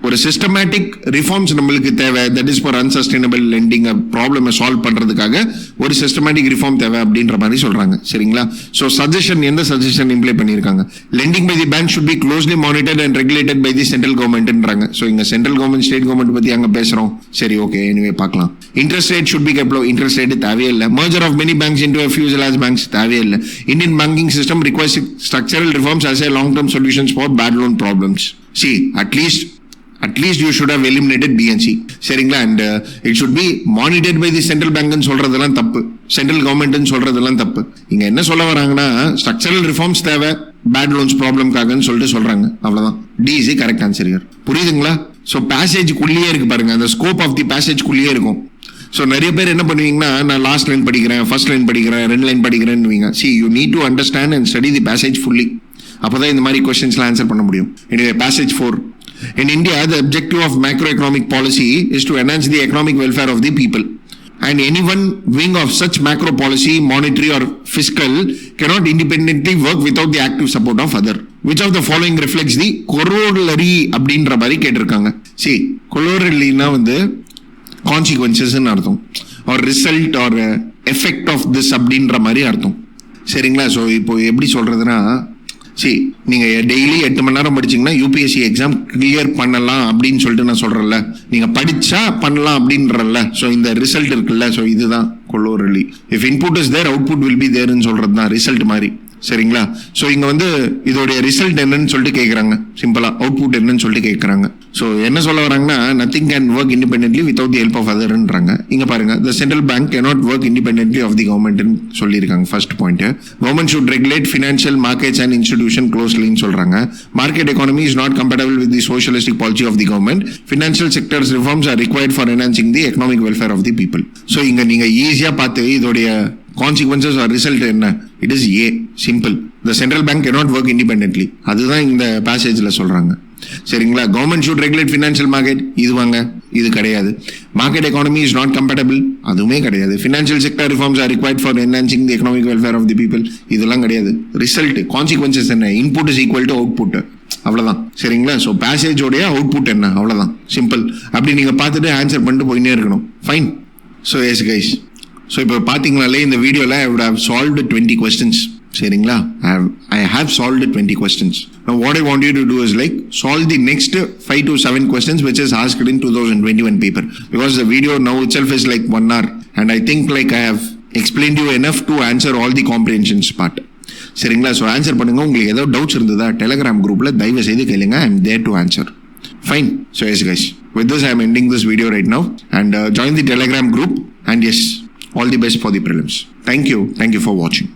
ஒரு சிஸ்டமேட்டிக் ரிஃபார்ம்ஸ் நம்மளுக்கு தேவை. That is for unsustainable lending ப்ராப்ளமை சால்வ் பண்றதுக்காக ஒரு சிஸ்டமேட்டிக் ரிஃபார்ம் தேவை அப்படின்ற மாதிரி சொல்றாங்க. சரிங்களா? ஸோ சஜஷன், எந்த சஜஷன் இம்ப்ளை பண்ணியிருக்காங்க? Lending by the bank should be closely monitored and regulated by the central கவர்மெண்ட்ன்றாங்க. ஸோ இங்க சென்ட்ரல் கவர்மெண்ட் ஸ்டேட் கவர்மெண்ட் பத்தி அங்க பேசுறோம். சரி, ஓகே, எனிவே பார்க்கலாம். Interest rate should be kept low. Interest rate தேவையே இல்லை. Merger of many banks into a few large banks தேவையே இல்லை. Indian banking system requires structural reforms as a long term solutions for bad loan problems. See, at least you should have eliminated BNC. சரிங்களா? And it should be monitored by the central பேங்க்னு சொல்றதெல்லாம் தப்பு, central கவர்மெண்ட்னு சொல்றதெல்லாம் தப்பு. இங்க என்ன சொல்ல வராங்கன்னா, ஸ்ட்ரக்சரல் ரிஃபார்ம்ஸ் தேவை பேட் லோன்ஸ் ப்ராப்ளம்காகன்னு சொல்லிட்டு சொல்றாங்க. அவ்வளவுதான். D is correct answer here. புரியுதுங்களா? ஸோ பேசேஜ்க்குள்ளேயே இருக்கு பாருங்க, அந்த ஸ்கோப் ஆஃப் தி பேசேஜ்க்குள்ளேயே இருக்கும். ஸோ நிறைய பேர் என்ன பண்ணுவீங்கன்னா, நான் லாஸ்ட் லைன் படிக்கிறேன், ஃபர்ஸ்ட் லைன் படிக்கிறேன், 2 லைன் படிக்கிறேன்னு. See, you need to understand and study the passage fully. அப்போதான் இந்த மாதிரி கொஸ்டின்ஸ்லாம் ஆன்சர் பண்ண முடியும். Anyway, passage 4. In India, the objective of macroeconomic policy is to enhance the economic welfare of the people. And any one wing of such macro policy, monetary or fiscal, cannot independently work without the active support of other. Which of the following reflects the corollary அப்படின்ற மாதிரி கேட்டிருக்காங்க. See, corollary-னா வந்து consequences ன்னு அர்த்தம், or result or effect of this அப்படின்ற மாதிரி அர்த்தம். சரிங்களா? ஸோ இப்போ எப்படி சொல்றதுன்னா, சரி, நீங்க டெய்லி 8 மணி நேரம் படிச்சீங்கன்னா யூபிஎஸ்சி எக்ஸாம் கிளியர் பண்ணலாம் அப்படின்னு சொல்லிட்டு நான் சொல்றேன்ல, நீங்க படிச்சா பண்ணலாம் அப்படின்றல. ஸோ இந்த ரிசல்ட் இருக்குல்ல, ஸோ இதுதான் corollary. If input is there output will be தேர்ன்னு சொல்றது தான் ரிசல்ட் மாதிரி. சரிங்களா? ஸோ இங்க வந்து இதோடைய ரிசல்ட் என்னன்னு சொல்லிட்டு கேட்குறாங்க. சிம்பிளா அவுட்புட் என்னன்னு சொல்லிட்டு கேட்குறாங்க. ஸோ என்ன சொல்ல வராங்கன்னா, nothing can work independently without the help of அதர்ன்றாங்க. இங்க பாருங்க, the central bank cannot work independently of the கவர்மெண்ட்னு சொல்லியிருக்காங்க. First point, government should regulate financial markets and institution க்ளோஸ்லின்னு சொல்றாங்க. Market economy is not compatible with the socialistic policy of the government. Financial sectors reforms are required for enhancing the economic welfare of the people. So இங்க நீங்க ஈஸியா பார்த்து இதோடைய consequences or result என்ன? It is A, simple. The central bank cannot work independently. அதுதான் இந்த பேசேஜ்ல சொல்றாங்க. சரிங்களா? Government should regulate financial market, இது கிடையாது. Market economy is not compatible, அதுவுமே கிடையாது. Financial sector reforms are required for enhancing the economic welfare of the people, இதெல்லாம் கிடையாது. ரிசல்ட் கான்சிக்வன்சஸ் என்ன? Input is equal to output, அவ்வளவுதான். சரிங்களா? ஸோ பேசேஜோடைய அவுட்புட் என்ன? அவ்வளவுதான், சிம்பிள். அப்படி நீங்க பார்த்துட்டு ஆன்சர் பண்ணிட்டு போயிட்டே இருக்கணும். Fine. So S guys, so இப்போ பார்த்தீங்கனாலே இந்த வீடியோவில் I would have solved 20 questions. சரிங்களா? I have solved 20 questions. Now what I want you to do is like solve the next 5 to 7 questions which is asked in 2021 paper, because the video now itself is like 1 hour and I think like I have explained you enough to answer all the comprehensions part. சரிங்களா? So answer பண்ணுங்க. உங்களுக்கு ஏதோ doubts இருந்ததா Telegram குரூப்பில் தயவு செய்து கேளுங்க. I am there to answer. Fine. So yes guys, with this I am ending this video right now and join the Telegram group and yes, all the best for the prelims. Thank you for watching.